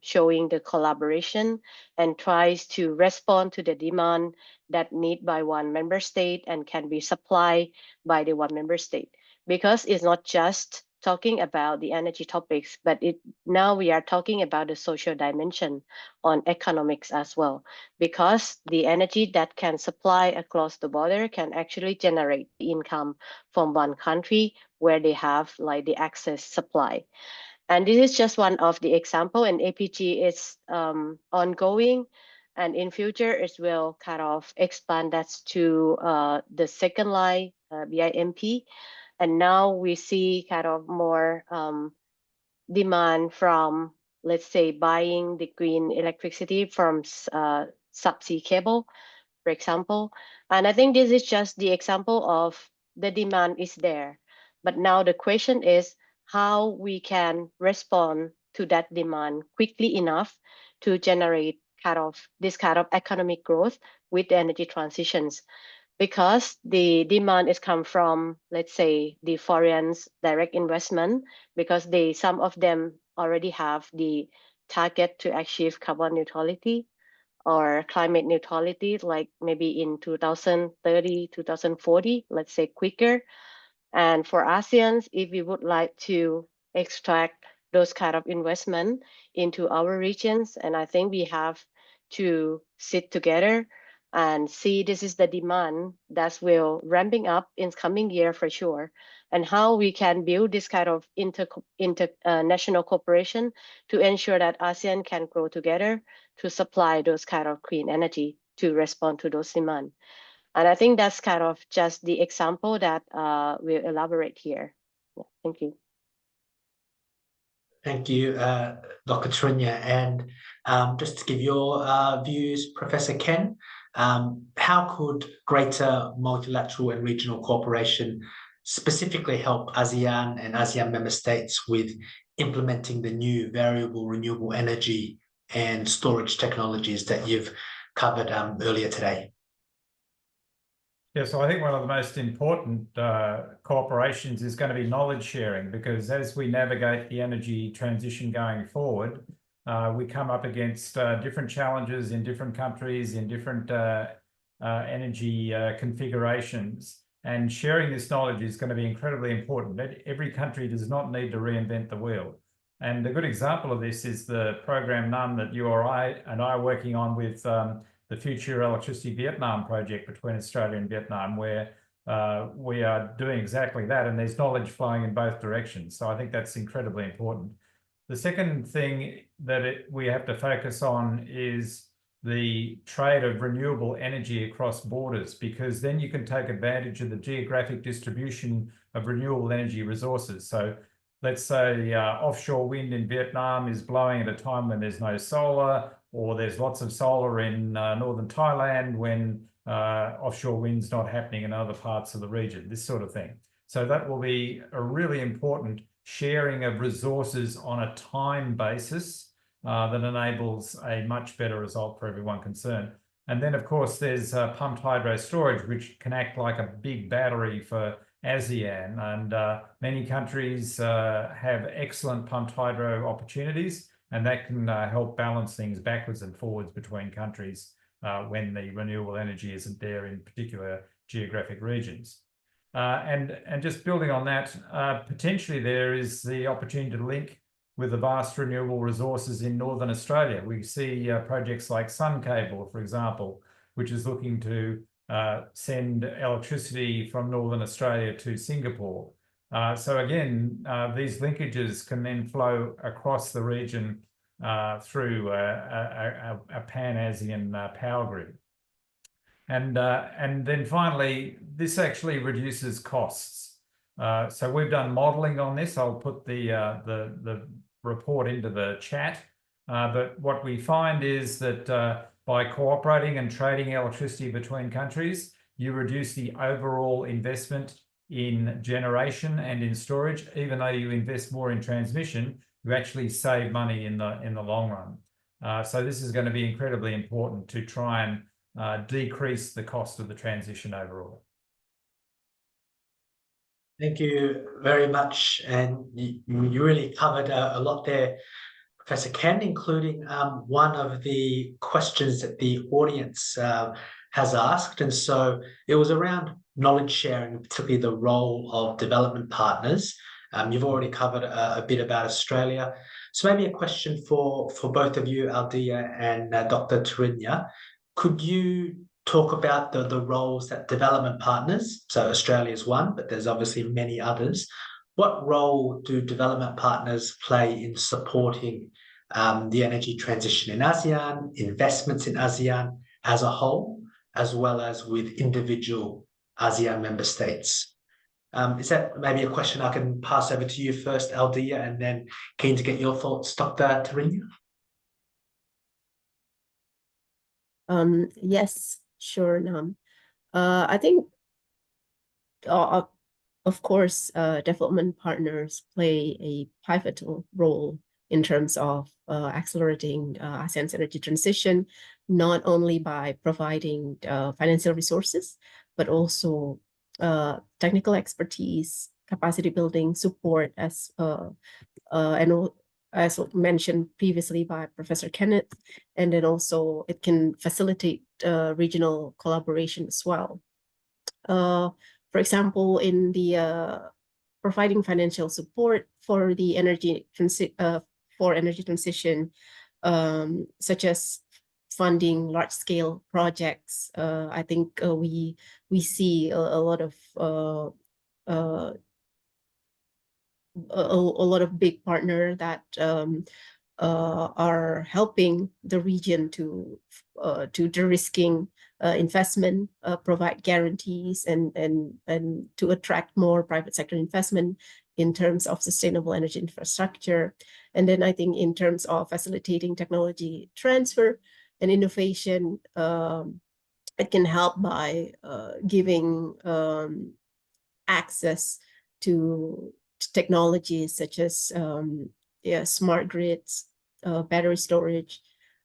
showing the collaboration and tries to respond to the demand that need by one member state and can be supplied by the one member state. Because it's not just talking about the energy topics, but now we are talking about the social dimension on economics as well, because the energy that can supply across the border can actually generate income from one country where they have like the access supply. And this is just one of the example, and APG is ongoing, and in future it will kind of expand that to the second line BIMP. And now we see kind of more demand from, let's say, buying the green electricity from subsea cable, for example. And I think this is just the example of the demand is there. But now the question is how we can respond to that demand quickly enough to generate this kind of economic growth with the energy transitions. Because the demand is come from, let's say, the foreign direct investment, because some of them already have the target to achieve carbon neutrality or climate neutrality, like maybe in 2030, 2040, let's say quicker. And for ASEAN, if we would like to extract those kind of investment into our regions, and I think we have to sit together and see this is the demand that will ramping up in coming year for sure, and how we can build this kind of international cooperation to ensure that ASEAN can grow together to supply those kind of clean energy to respond to those demand. And I think that's kind of just the example that we'll elaborate here. Yeah, thank you. Thank you, Dr. Trinya. And just to give your views, Professor Ken, how could greater multilateral and regional cooperation specifically help ASEAN and ASEAN member states with implementing the new variable renewable energy and storage technologies that you've covered earlier today? Yeah, so I think one of the most important cooperations is going to be knowledge sharing, because as we navigate the energy transition going forward, we come up against different challenges in different countries, in different energy configurations. And sharing this knowledge is going to be incredibly important. Every country does not need to reinvent the wheel. And a good example of this is the program NUN that you or I are working on with the Future Electricity Vietnam project between Australia and Vietnam, where we are doing exactly that, and there's knowledge flowing in both directions. So I think that's incredibly important. The second thing that we have to focus on is the trade of renewable energy across borders, because then you can take advantage of the geographic distribution of renewable energy resources. So let's say offshore wind in Vietnam is blowing at a time when there's no solar, or there's lots of solar in northern Thailand when offshore wind's not happening in other parts of the region, this sort of thing. So that will be a really important sharing of resources on a time basis that enables a much better result for everyone concerned. And then, of course, there's pumped hydro storage, which can act like a big battery for ASEAN. And many countries have excellent pumped hydro opportunities, and that can help balance things backwards and forwards between countries when the renewable energy isn't there in particular geographic regions. And just building on that, potentially there is the opportunity to link with the vast renewable resources in Northern Australia. We see projects like Sun Cable, for example, which is looking to send electricity from Northern Australia to Singapore. So again, these linkages can then flow across the region through a pan-ASEAN power grid. And then finally, this actually reduces costs. So we've done modeling on this. I'll put the report into the chat. But what we find is that by cooperating and trading electricity between countries, you reduce the overall investment in generation and in storage. Even though you invest more in transmission, you actually save money in the long run. So this is going to be incredibly important to try and decrease the cost of the transition overall. Thank you very much. And you really covered a lot there, Professor Ken, including one of the questions that the audience has asked. And so it was around knowledge sharing, particularly the role of development partners. You've already covered a bit about Australia. So maybe a question for both of you, Aldia and Dr. Trinya. Could you talk about the roles that development partners, so Australia is one, but there's obviously many others. What role do development partners play in supporting the energy transition in ASEAN, investments in ASEAN as a whole, as well as with individual ASEAN member states? Is that maybe a question I can pass over to you first, Aldia, and then keen to get your thoughts, Dr. Trinya? Yes, sure, Nam. I think, of course, development partners play a pivotal role in terms of accelerating ASEAN's energy transition, not only by providing financial resources, but also technical expertise, capacity building, support, and as mentioned previously by Professor Kenneth, and then also it can facilitate regional collaboration as well. For example, in the providing financial support for the energy transition, such as funding large-scale projects. I think we see a lot of big partners that are helping the region to de-risking investment, provide guarantees, and to attract more private sector investment in terms of sustainable energy infrastructure. And then I think in terms of facilitating technology transfer and innovation, it can help by giving access to technologies such as smart grids, battery storage,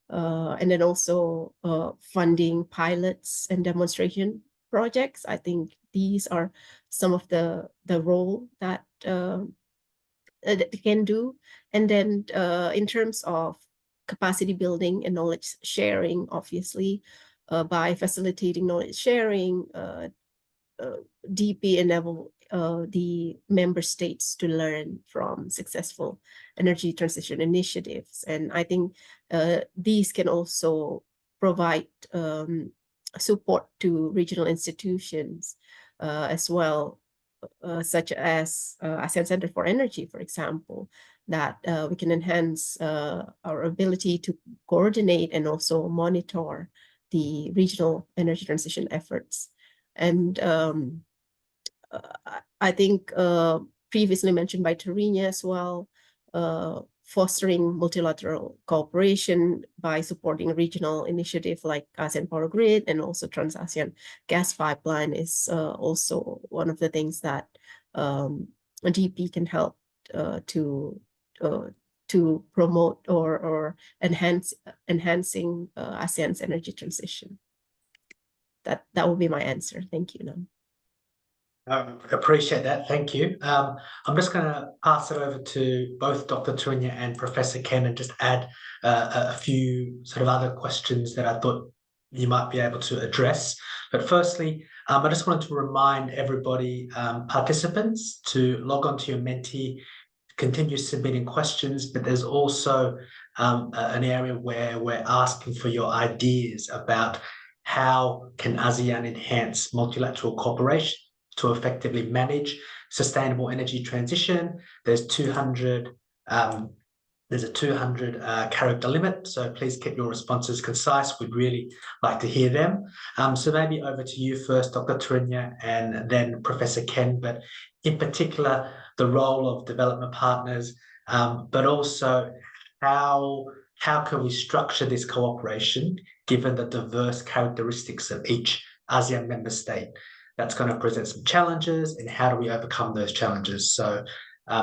and then also funding pilots and demonstration projects. I think these are some of the role that they can do. And then in terms of capacity building and knowledge sharing, obviously, by facilitating knowledge sharing, DP enable the member states to learn from successful energy transition initiatives. And I think these can also provide support to regional institutions as well, such as ASEAN Centre for Energy, for example, that we can enhance our ability to coordinate and also monitor the regional energy transition efforts. And I think previously mentioned by Terina as well, fostering multilateral cooperation by supporting regional initiatives like ASEAN Power Grid and also Trans-ASEAN Gas Pipeline is also one of the things that DP can help to promote or enhancing ASEAN's energy transition. That will be my answer. Thank you, Nam. Appreciate that. Thank you. I'm just going to pass it over to both Dr. Terina and Professor Ken and just add a few sort of other questions that I thought you might be able to address. But firstly, I just wanted to remind everybody, participants, to log on to your Menti, continue submitting questions, but there's also an area where we're asking for your ideas about how can ASEAN enhance multilateral cooperation to effectively manage sustainable energy transition. There's a 200 character limit, so please keep your responses concise. We'd really like to hear them. So maybe over to you first, Dr. Terina, and then Professor Ken, but in particular, the role of development partners, but also how can we structure this cooperation given the diverse characteristics of each ASEAN member state? That's going to present some challenges, and how do we overcome those challenges? So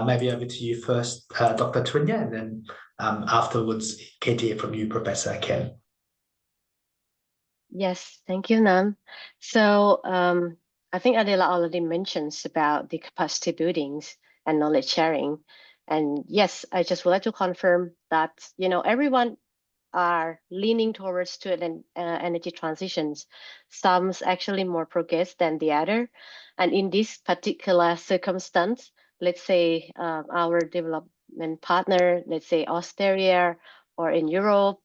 maybe over to you first, Dr. Terina, and then afterwards, keen to hear from you, Professor Ken. Yes, thank you, Nam. So I think Adela already mentions about the capacity buildings and knowledge sharing. And yes, I just would like to confirm that, everyone are leaning towards to an energy transitions. Some's actually more progressed than the other. And in this particular circumstance, let's say our development partner, let's say Australia or in Europe,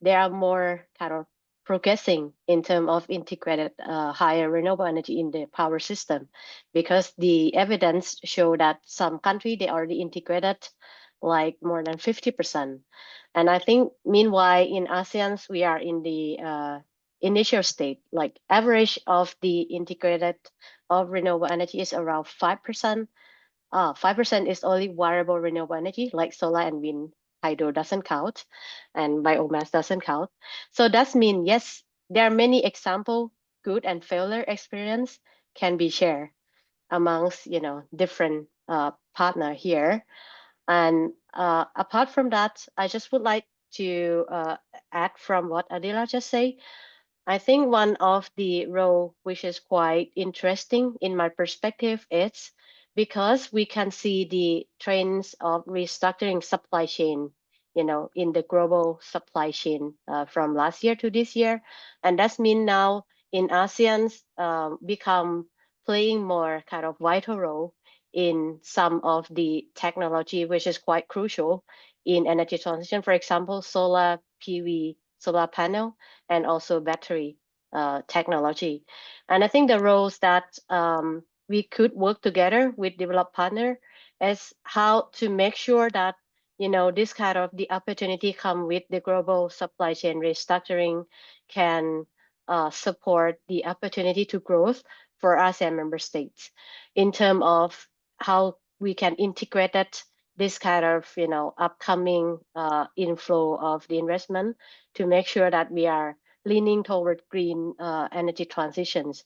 they are more kind of progressing in terms of integrated higher renewable energy in the power system, because the evidence show that some country they already integrated like more than 50%. And I think meanwhile in ASEAN, we are in the initial state, like average of the integrated of renewable energy is around 5%. 5% is only variable renewable energy like solar and wind. Hydro doesn't count, and biomass doesn't count. So that means, yes, there are many examples, good and failure experience can be shared amongst, different partner here. And apart from that, I just would like to add from what Adela just said. I think one of the role which is quite interesting in my perspective is because we can see the trends of restructuring supply chain, in the global supply chain from last year to this year. And that's mean now in ASEAN's become playing more kind of vital role in some of the technology, which is quite crucial in energy transition. For example, solar PV solar panel, and also battery technology. And I think the roles that we could work together with developed partner is how to make sure that this kind of the opportunity come with the global supply chain restructuring can support the opportunity to growth for ASEAN member states in terms of how we can integrate that this kind of upcoming inflow of the investment to make sure that we are leaning toward green energy transitions.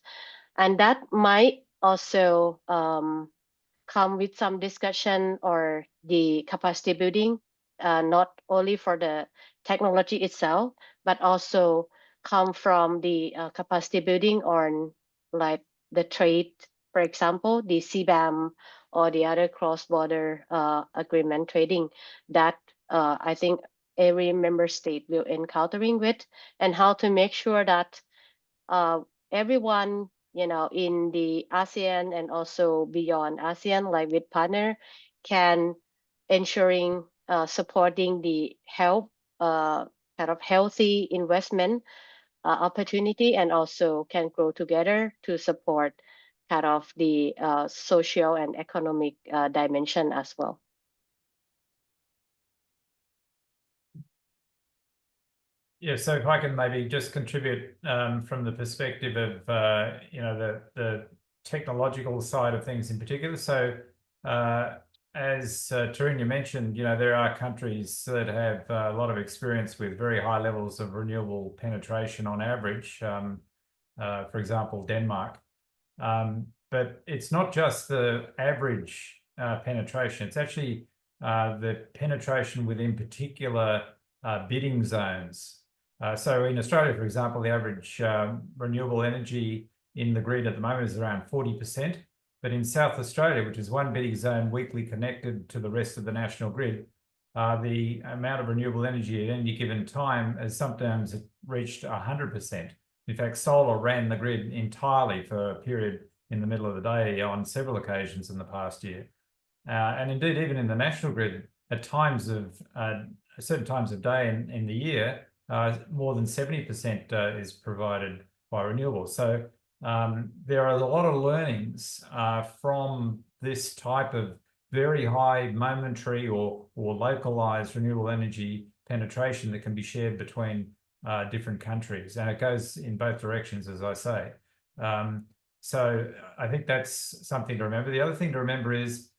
And that might also come with some discussion or the capacity building, not only for the technology itself, but also come from the capacity building on like the trade, for example, the CBAM or the other cross-border agreement trading that I think every member state will encountering with, and how to make sure that everyone in the ASEAN and also beyond ASEAN, like with partner, can ensuring supporting the health kind of healthy investment opportunity, and also can grow together to support kind of the social and economic dimension as well. Yeah, so if I can maybe just contribute from the perspective of the technological side of things in particular. So as Tarinya mentioned, there are countries that have a lot of experience with very high levels of renewable penetration on average. For example, Denmark. But it's not just the average penetration. It's actually the penetration within particular bidding zones. So in Australia, for example, the average renewable energy in the grid at the moment is around 40%. But in South Australia, which is one bidding zone weakly connected to the rest of the national grid, the amount of renewable energy at any given time has sometimes reached 100%. In fact, solar ran the grid entirely for a period in the middle of the day on several occasions in the past year. And indeed, even in the national grid, at times of certain times of day in the year, more than 70% is provided by renewables. So there are a lot of learnings from this type of very high momentary or localized renewable energy penetration that can be shared between different countries. And it goes in both directions, as I say. So I think that's something to remember. The other thing to remember is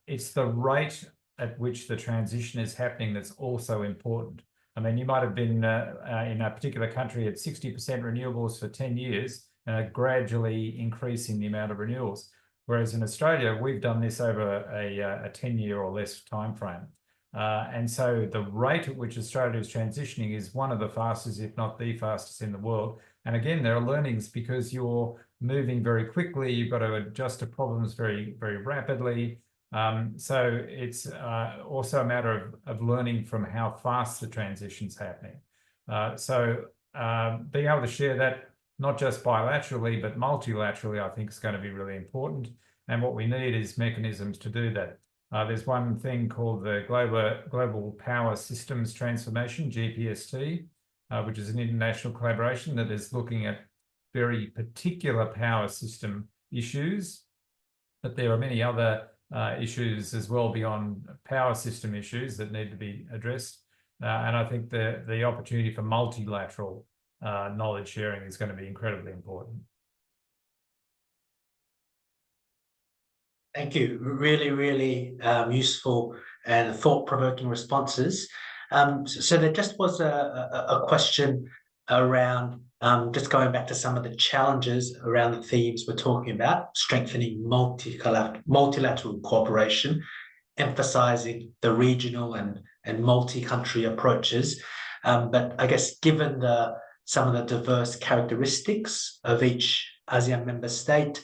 it's the rate at which the transition is happening that's also important. I mean, you might have been in a particular country at 60% renewables for 10 years and are gradually increasing the amount of renewables. Whereas in Australia, we've done this over a 10-year or less time frame. And so the rate at which Australia is transitioning is one of the fastest, if not the fastest in the world. And again, there are learnings because you're moving very quickly. You've got to adjust to problems very, very rapidly. So it's also a matter of learning from how fast the transition's happening. So being able to share that not just bilaterally, but multilaterally, I think is going to be really important. And what we need is mechanisms to do that. There's one thing called the Global Power Systems Transformation, GPST, which is an international collaboration that is looking at very particular power system issues. But there are many other issues as well beyond power system issues that need to be addressed. And I think the opportunity for multilateral knowledge sharing is going to be incredibly important. Thank you. Really, really useful and thought-provoking responses. So there just was a question around just going back to some of the challenges around the themes we're talking about, strengthening multilateral cooperation, emphasizing the regional and multi-country approaches. But I guess given some of the diverse characteristics of each ASEAN member state,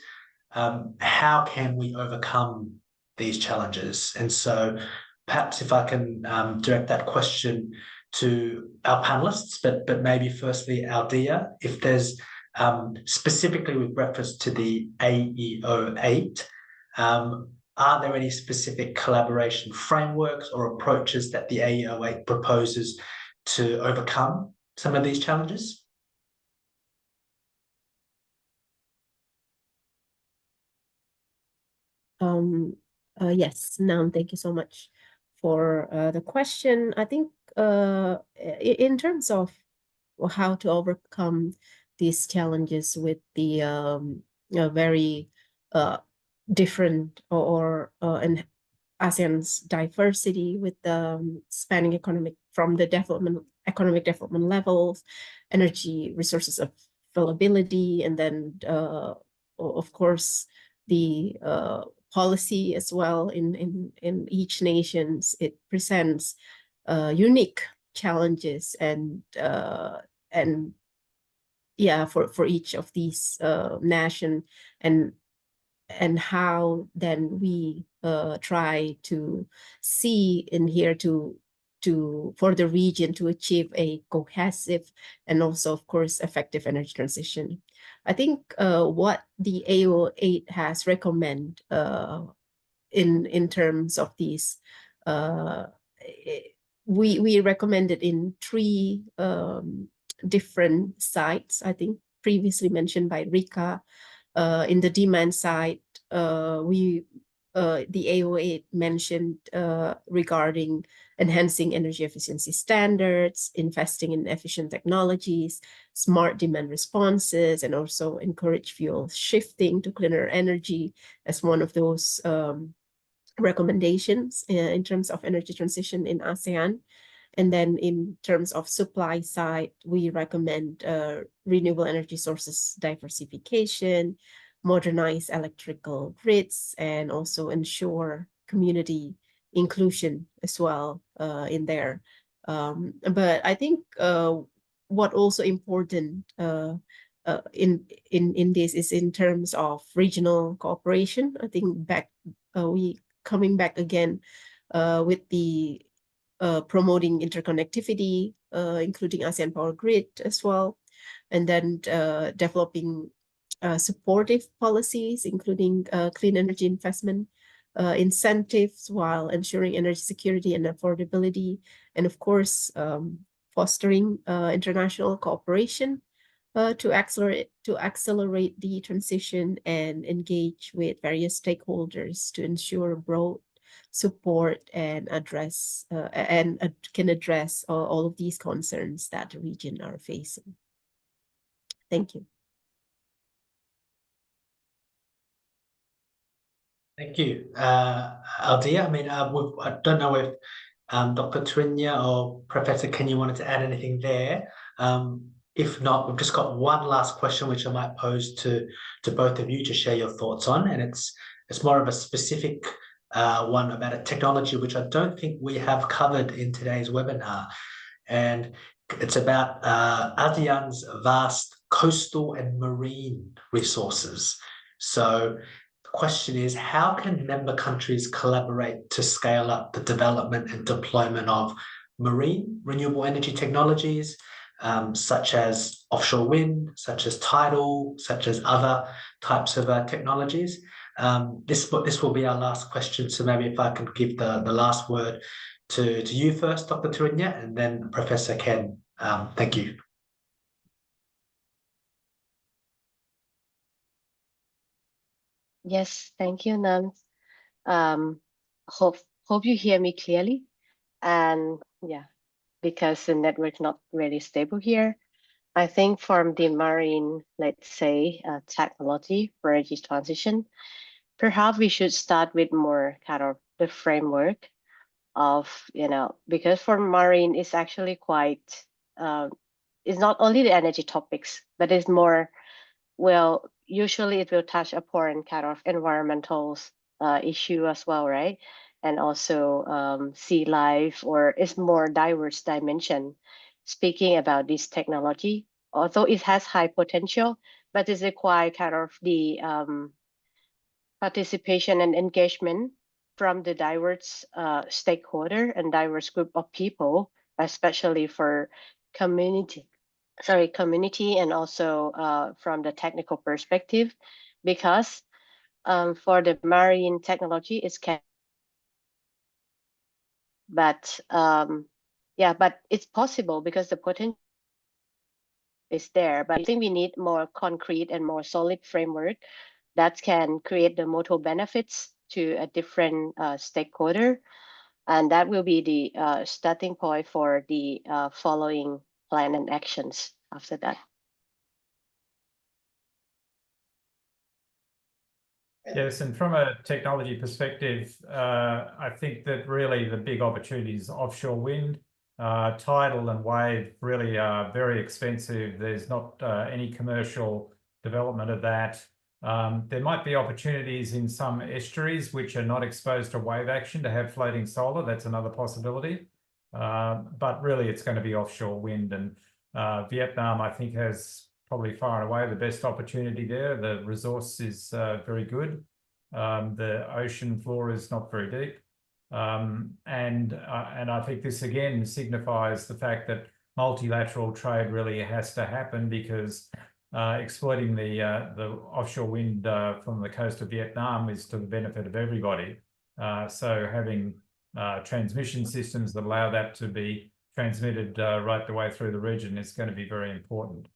how can we overcome these challenges? And so perhaps if I can direct that question to our panelists, but maybe firstly, Aldia, if there's specifically with reference to the AEO8, are there any specific collaboration frameworks or approaches that the AEO8 proposes to overcome some of these challenges? Yes, Nam, thank you so much for the question. I think in terms of how to overcome these challenges with the very different or and ASEAN's diversity with the spanning economic development levels, energy resources availability, and then of course the policy as well in each nations. It presents unique challenges and yeah, for each of these nation, and how then we try to see in here to for the region to achieve a cohesive and also of course effective energy transition. I think what the AEO8 has recommend in terms of these we recommended in 3 different sites, I think previously mentioned by Rika. In the demand side, the AEO8 mentioned regarding enhancing energy efficiency standards, investing in efficient technologies, smart demand responses, and also encourage fuel shifting to cleaner energy as one of those recommendations in terms of energy transition in ASEAN. And then in terms of supply side, we recommend renewable energy sources diversification, modernize electrical grids, and also ensure community inclusion as well in there. But I think what also important in this is in terms of regional cooperation. I think we coming back again with the promoting interconnectivity, including ASEAN Power Grid as well, and then developing supportive policies, including clean energy investment incentives, while ensuring energy security and affordability, and of course, fostering international cooperation to accelerate the transition and engage with various stakeholders to ensure broad support and can address all of these concerns that the region are facing. Thank you. Thank you, Aldia. I mean, I don't know if Dr. Trinya or Professor Kenya wanted to add anything there. If not, we've just got one last question which I might pose to both of you to share your thoughts on, and it's more of a specific one about a technology which I don't think we have covered in today's webinar, and it's about ASEAN's vast coastal and marine resources. So the question is, how can member countries collaborate to scale up the development and deployment of marine renewable energy technologies, such as offshore wind, such as tidal, such as other types of technologies? This will be our last question, so maybe if I can give the last word to you first, Dr. Trinya, and then Professor Ken. Thank you. Yes, thank you, Nam. Hope you hear me clearly. And yeah, because the network not really stable here, I think from the marine, let's say, technology for energy transition, perhaps we should start with more kind of the framework of, because for marine, it's actually quite, it's not only the energy topics, but it's more, well, usually it will touch upon kind of environmental issue as well, right? And also sea life, or it's more diverse dimension. Speaking about this technology, although it has high potential, but it requires kind of the participation and engagement from the diverse stakeholder and diverse group of people, especially for community, and also from the technical perspective, because for the marine technology but yeah, but it's possible because the potential is there, but I think we need more concrete and more solid framework that can create the mutual benefits to a different stakeholder. And that will be the starting point for the following plan and actions after that. Yes, and from a technology perspective, I think that really the big opportunity is offshore wind. Tidal and wave really are very expensive. There's not any commercial development of that. There might be opportunities in some estuaries which are not exposed to wave action to have floating solar. That's another possibility. But really it's going to be offshore wind, and Vietnam, I think, has probably far and away the best opportunity there. The resource is very good. The ocean floor is not very deep. And I think this again signifies the fact that multilateral trade really has to happen, because exploiting the offshore wind from the coast of Vietnam is to the benefit of everybody. So having transmission systems that allow that to be transmitted right the way through the region is going to be very important.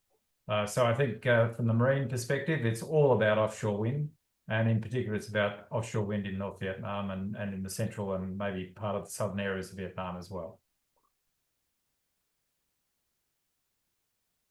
So I think from the marine perspective, it's all about offshore wind. And in particular, it's about offshore wind in North Vietnam and in the central and maybe part of the southern areas of Vietnam as well.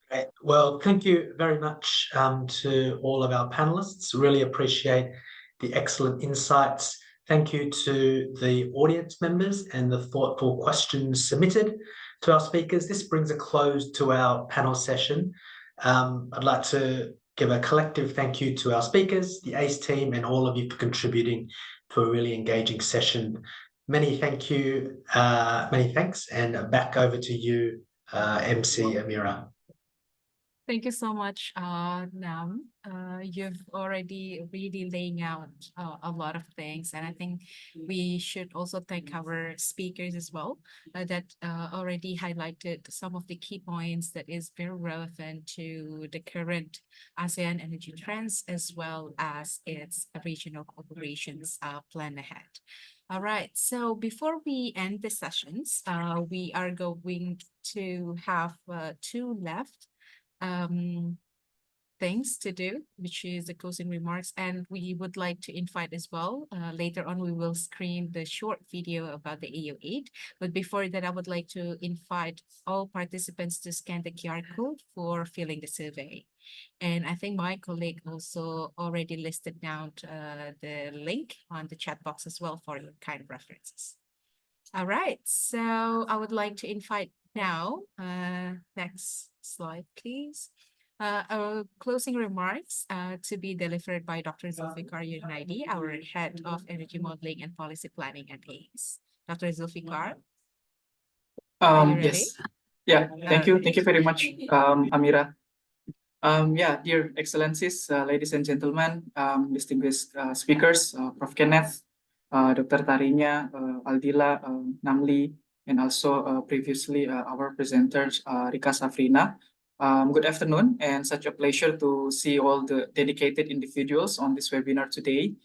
Great. Well, thank you very much to all of our panelists. Really appreciate the excellent insights. Thank you to the audience members and the thoughtful questions submitted to our speakers. This brings a close to our panel session. I'd like to give a collective thank you to our speakers, the ACE team, and all of you for contributing to a really engaging session. Many thanks, and back over to you, MC Amira. Thank you so much, Nam. You've already really laying out a lot of things, and I think we should also thank our speakers as well that already highlighted some of the key points that is very relevant to the current ASEAN energy trends, as well as its regional cooperations plan ahead. All right, so before we end the sessions, we are going to have two left things to do, which is the closing remarks, and we would like to invite as well. Later on, we will screen the short video about the AEO8. But before that, I would like to invite all participants to scan the QR code for filling the survey. And I think my colleague also already listed down the link on the chat box as well for your kind of references. All right, so I would like to invite now, next slide, please. Our closing remarks to be delivered by Dr. Zulfikar Yunaidi, our Head of Energy Modeling and Policy Planning at ACE. Dr. Zulfikar, are you ready? Yes. Yeah, thank you. Thank you very much, Amira. Yeah, dear Excellencies, ladies and gentlemen, distinguished speakers, Prof. Kenneth, Dr. Tarinya, Aldila, Namli, and also previously our presenters, Rika Safrina. Good afternoon, and such a pleasure to see all the dedicated individuals on this webinar today.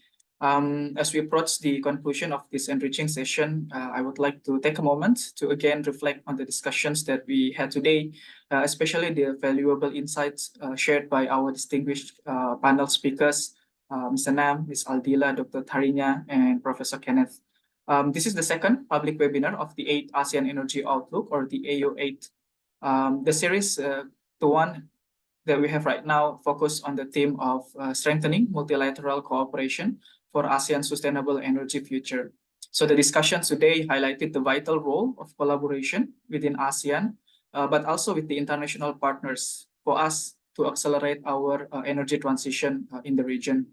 As we approach the conclusion of this enriching session, I would like to take a moment to again reflect on the discussions that we had today, especially the valuable insights shared by our distinguished panel speakers, Mr. Nam, Ms. Aldila, Dr. Tarinya, and Professor Kenneth. This is the second public webinar of the 8th ASEAN Energy Outlook, or the AEO8. The series, the one that we have right now, focus on the theme of strengthening multilateral cooperation for ASEAN's sustainable energy future. So the discussion today highlighted the vital role of collaboration within ASEAN, but also with the international partners for us to accelerate our energy transition in the region.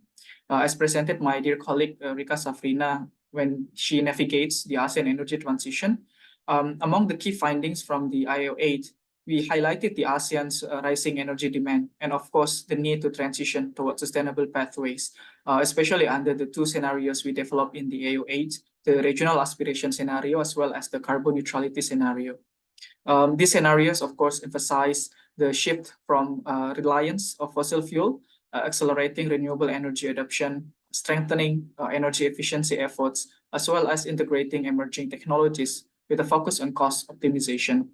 As presented my dear colleague Rika Safrina, when she navigates the ASEAN energy transition, among the key findings from the AEO8, we highlighted the ASEAN's rising energy demand and, of course, the need to transition towards sustainable pathways, especially under the two scenarios we developed in the AEO8, the regional aspiration scenario as well as the carbon neutrality scenario. These scenarios, of course, emphasize the shift from reliance of fossil fuel, accelerating renewable energy adoption, strengthening energy efficiency efforts, as well as integrating emerging technologies with a focus on cost optimization.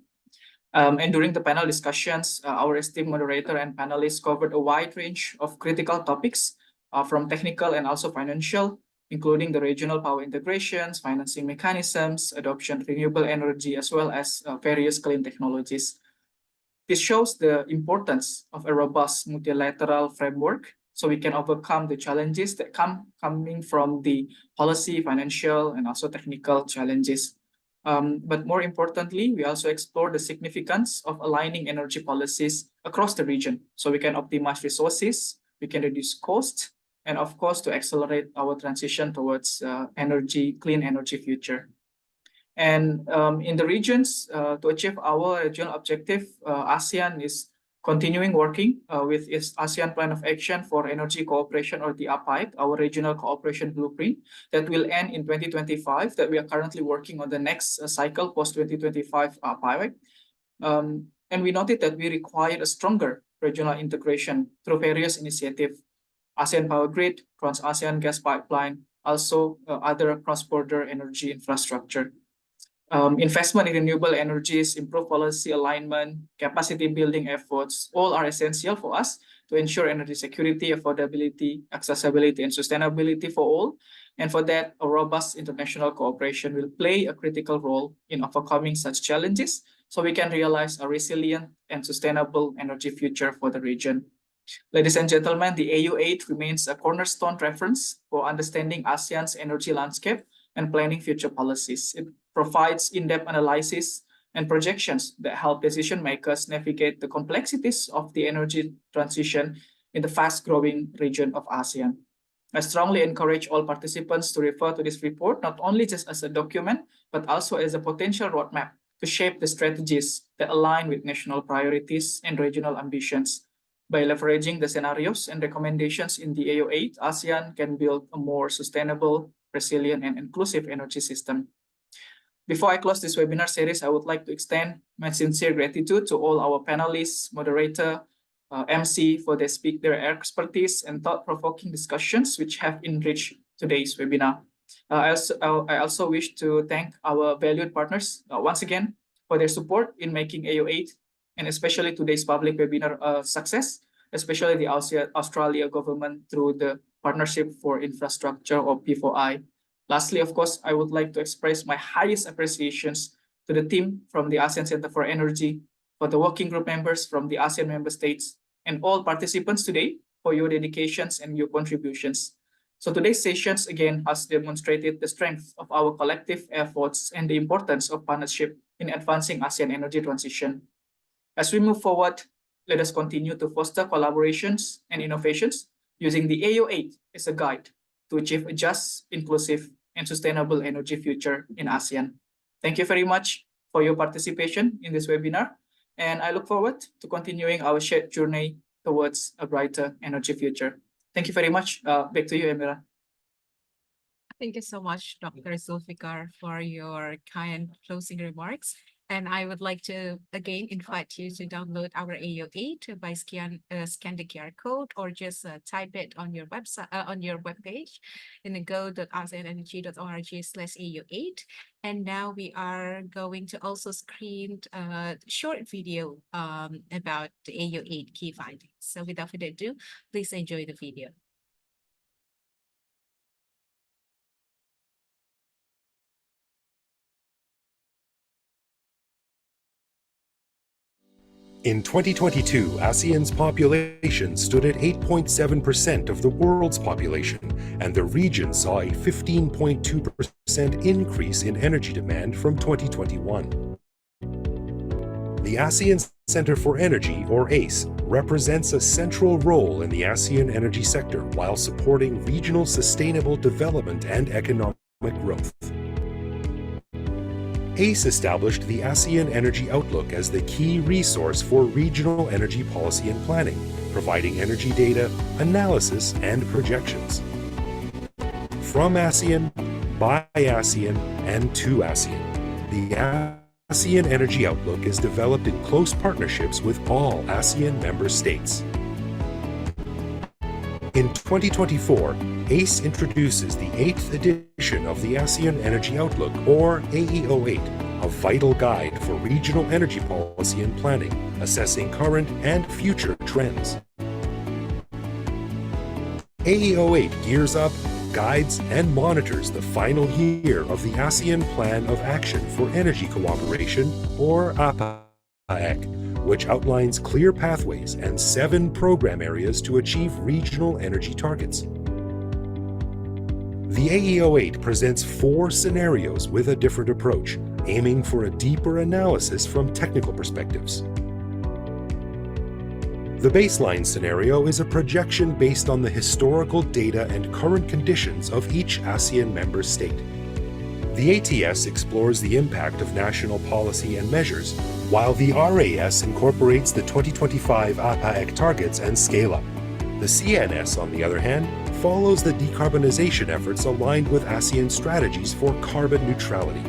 And during the panel discussions, our esteemed moderator and panelists covered a wide range of critical topics from technical and also financial, including the regional power integrations, financing mechanisms, adoption of renewable energy, as well as various clean technologies. This shows the importance of a robust multilateral framework so we can overcome the challenges that coming from the policy, financial, and also technical challenges. But more importantly, we also explore the significance of aligning energy policies across the region so we can optimize resources, we can reduce costs, and of course, to accelerate our transition towards clean energy future. And in the regions, to achieve our regional objective, ASEAN is continuing working with its ASEAN Plan of Action for Energy Cooperation, or the APAIC, our regional cooperation blueprint that will end in 2025, that we are currently working on the next cycle post-2025 APAIC. And we noted that we require a stronger regional integration through various initiatives, ASEAN Power Grid, Trans-ASEAN Gas Pipeline, also other cross-border energy infrastructure. Investment in renewable energies, improved policy alignment, capacity building efforts, all are essential for us to ensure energy security, affordability, accessibility, and sustainability for all. And for that, a robust international cooperation will play a critical role in overcoming such challenges so we can realize a resilient and sustainable energy future for the region. Ladies and gentlemen, the AEO8 remains a cornerstone reference for understanding ASEAN's energy landscape and planning future policies. It provides in-depth analysis and projections that help decision makers navigate the complexities of the energy transition in the fast-growing region of ASEAN. I strongly encourage all participants to refer to this report, not only just as a document, but also as a potential roadmap to shape the strategies that align with national priorities and regional ambitions. By leveraging the scenarios and recommendations in the AEO8, ASEAN can build a more sustainable, resilient, and inclusive energy system. Before I close this webinar series, I would like to extend my sincere gratitude to all our panelists, moderator, MC for their expertise and thought-provoking discussions which have enriched today's webinar. I also wish to thank our valued partners once again for their support in making AEO8 and especially today's public webinar success, especially the Australia government through the Partnership for Infrastructure, or P4I. Lastly, of course, I would like to express my highest appreciations to the team from the ASEAN Centre for Energy, for the working group members from the ASEAN member states, and all participants today for your dedications and your contributions. So today's sessions again has demonstrated the strength of our collective efforts and the importance of partnership in advancing ASEAN energy transition. As we move forward, let us continue to foster collaborations and innovations using the AEO8 as a guide to achieve a just, inclusive, and sustainable energy future in ASEAN. Thank you very much for your participation in this webinar, and I look forward to continuing our shared journey towards a brighter energy future. Thank you very much. Back to you, Amira. Thank you so much, Dr. Zulfikar, for your kind closing remarks. And I would like to again invite you to download our AEO8 by scan the QR code, or just type it on your website on your webpage in the go.aseanenergy.org/AEO8. And now we are going to also screen a short video about the AEO8 key findings. So without further ado, please enjoy the video. In 2022, ASEAN's population stood at 8.7% of the world's population, and the region saw a 15.2% increase in energy demand from 2021. The ASEAN Centre for Energy, or ACE, represents a central role in the ASEAN energy sector while supporting regional sustainable development and economic growth. ACE established the ASEAN Energy Outlook as the key resource for regional energy policy and planning, providing energy data, analysis, and projections. From ASEAN, by ASEAN, and to ASEAN, the ASEAN Energy Outlook is developed in close partnerships with all ASEAN member states. In 2024, ACE introduces the 8th edition of the ASEAN Energy Outlook, or AEO8, a a vital guide for regional energy policy and planning, assessing current and future trends. AEO8 gears up, guides, and monitors the final year of the ASEAN Plan of Action for Energy Cooperation, or APAEC, which outlines clear pathways and 7 program areas to achieve regional energy targets. The AEO8 presents 4 scenarios with a different approach, aiming for a deeper analysis from technical perspectives. The baseline scenario is a projection based on the historical data and current conditions of each ASEAN member state. The ATS explores the impact of national policy and measures, while the RAS incorporates the 2025 APAEC targets and scale-up. The CNS, on the other hand, follows the decarbonization efforts aligned with ASEAN strategies for carbon neutrality.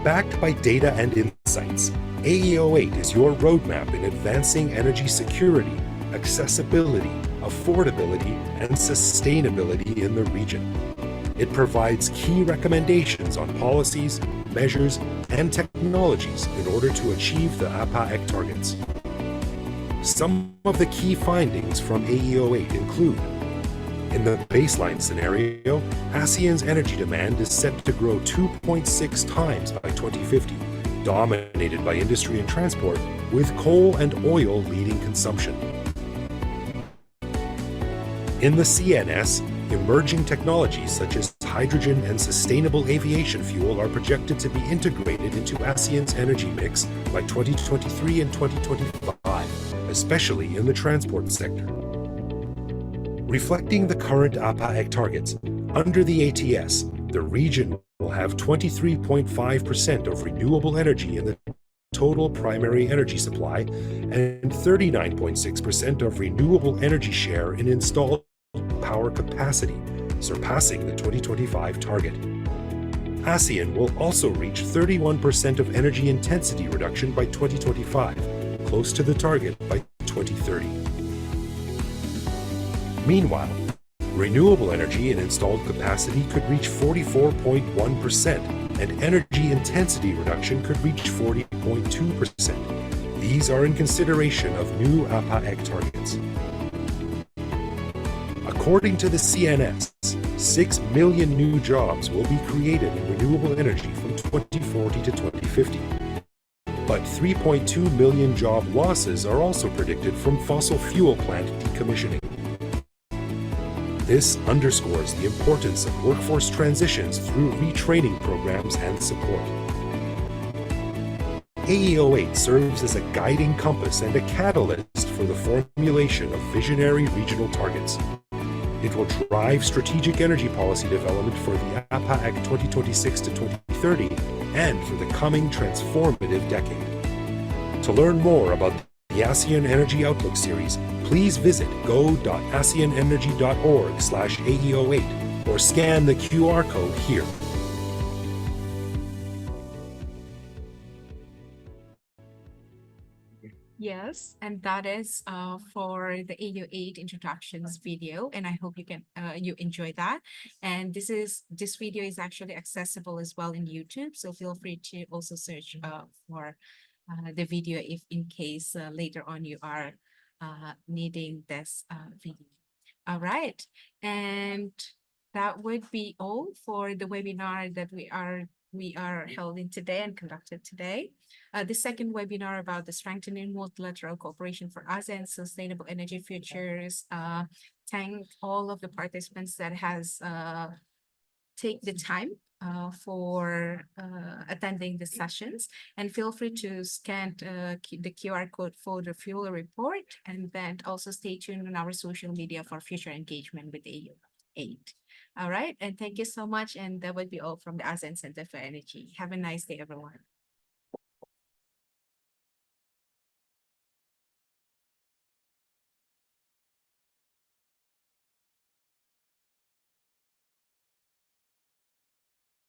Backed by data and insights, AEO8 is your roadmap in advancing energy security, accessibility, affordability, and sustainability in the region. It provides key recommendations on policies, measures, and technologies in order to achieve the APAEC targets. Some of the key findings from AEO8 include: in the baseline scenario, ASEAN's energy demand is set to grow 2.6 times by 2050, dominated by industry and transport, with coal and oil leading consumption. In the CNS, emerging technologies such as hydrogen and sustainable aviation fuel are projected to be integrated into ASEAN's energy mix by 2023 and 2025, especially in the transport sector. Reflecting the current APAEC targets, under the ATS, the region will have 23.5% of renewable energy in the total primary energy supply and 39.6% of renewable energy share in installed power capacity, surpassing the 2025 target. ASEAN will also reach 31% of energy intensity reduction by 2025, close to the target by 2030. Meanwhile, renewable energy in installed capacity could reach 44.1%, and energy intensity reduction could reach 40.2%. These are in consideration of new APAEC targets. According to the CNS, 6 million new jobs will be created in renewable energy from 2040 to 2050. But 3.2 million job losses are also predicted from fossil fuel plant decommissioning. This underscores the importance of workforce transitions through retraining programs and support. AEO8 serves as a guiding compass and a catalyst for the formulation of visionary regional targets. It will drive strategic energy policy development for the APAEC 2026 to 2030 and for the coming transformative decade. To learn more about the ASEAN Energy Outlook series, please visit go.aseanenergy.org/AEO8 or scan the QR code here. Yes, and that is for the AEO8 introductions video, and I hope you enjoy that. And this video is actually accessible as well in YouTube, so feel free to also search for the video if in case later on you are needing this video. All right, and that would be all for the webinar that we are holding today and conducted today. The second webinar about the strengthening multilateral cooperation for ASEAN sustainable energy futures. Thank all of the participants that has take the time for attending the sessions, and feel free to scan the QR code for the full report, and then also stay tuned on our social media for future engagement with AEO8. All right, and thank you so much, and that would be all from the ASEAN Center for Energy. Have a nice day, everyone.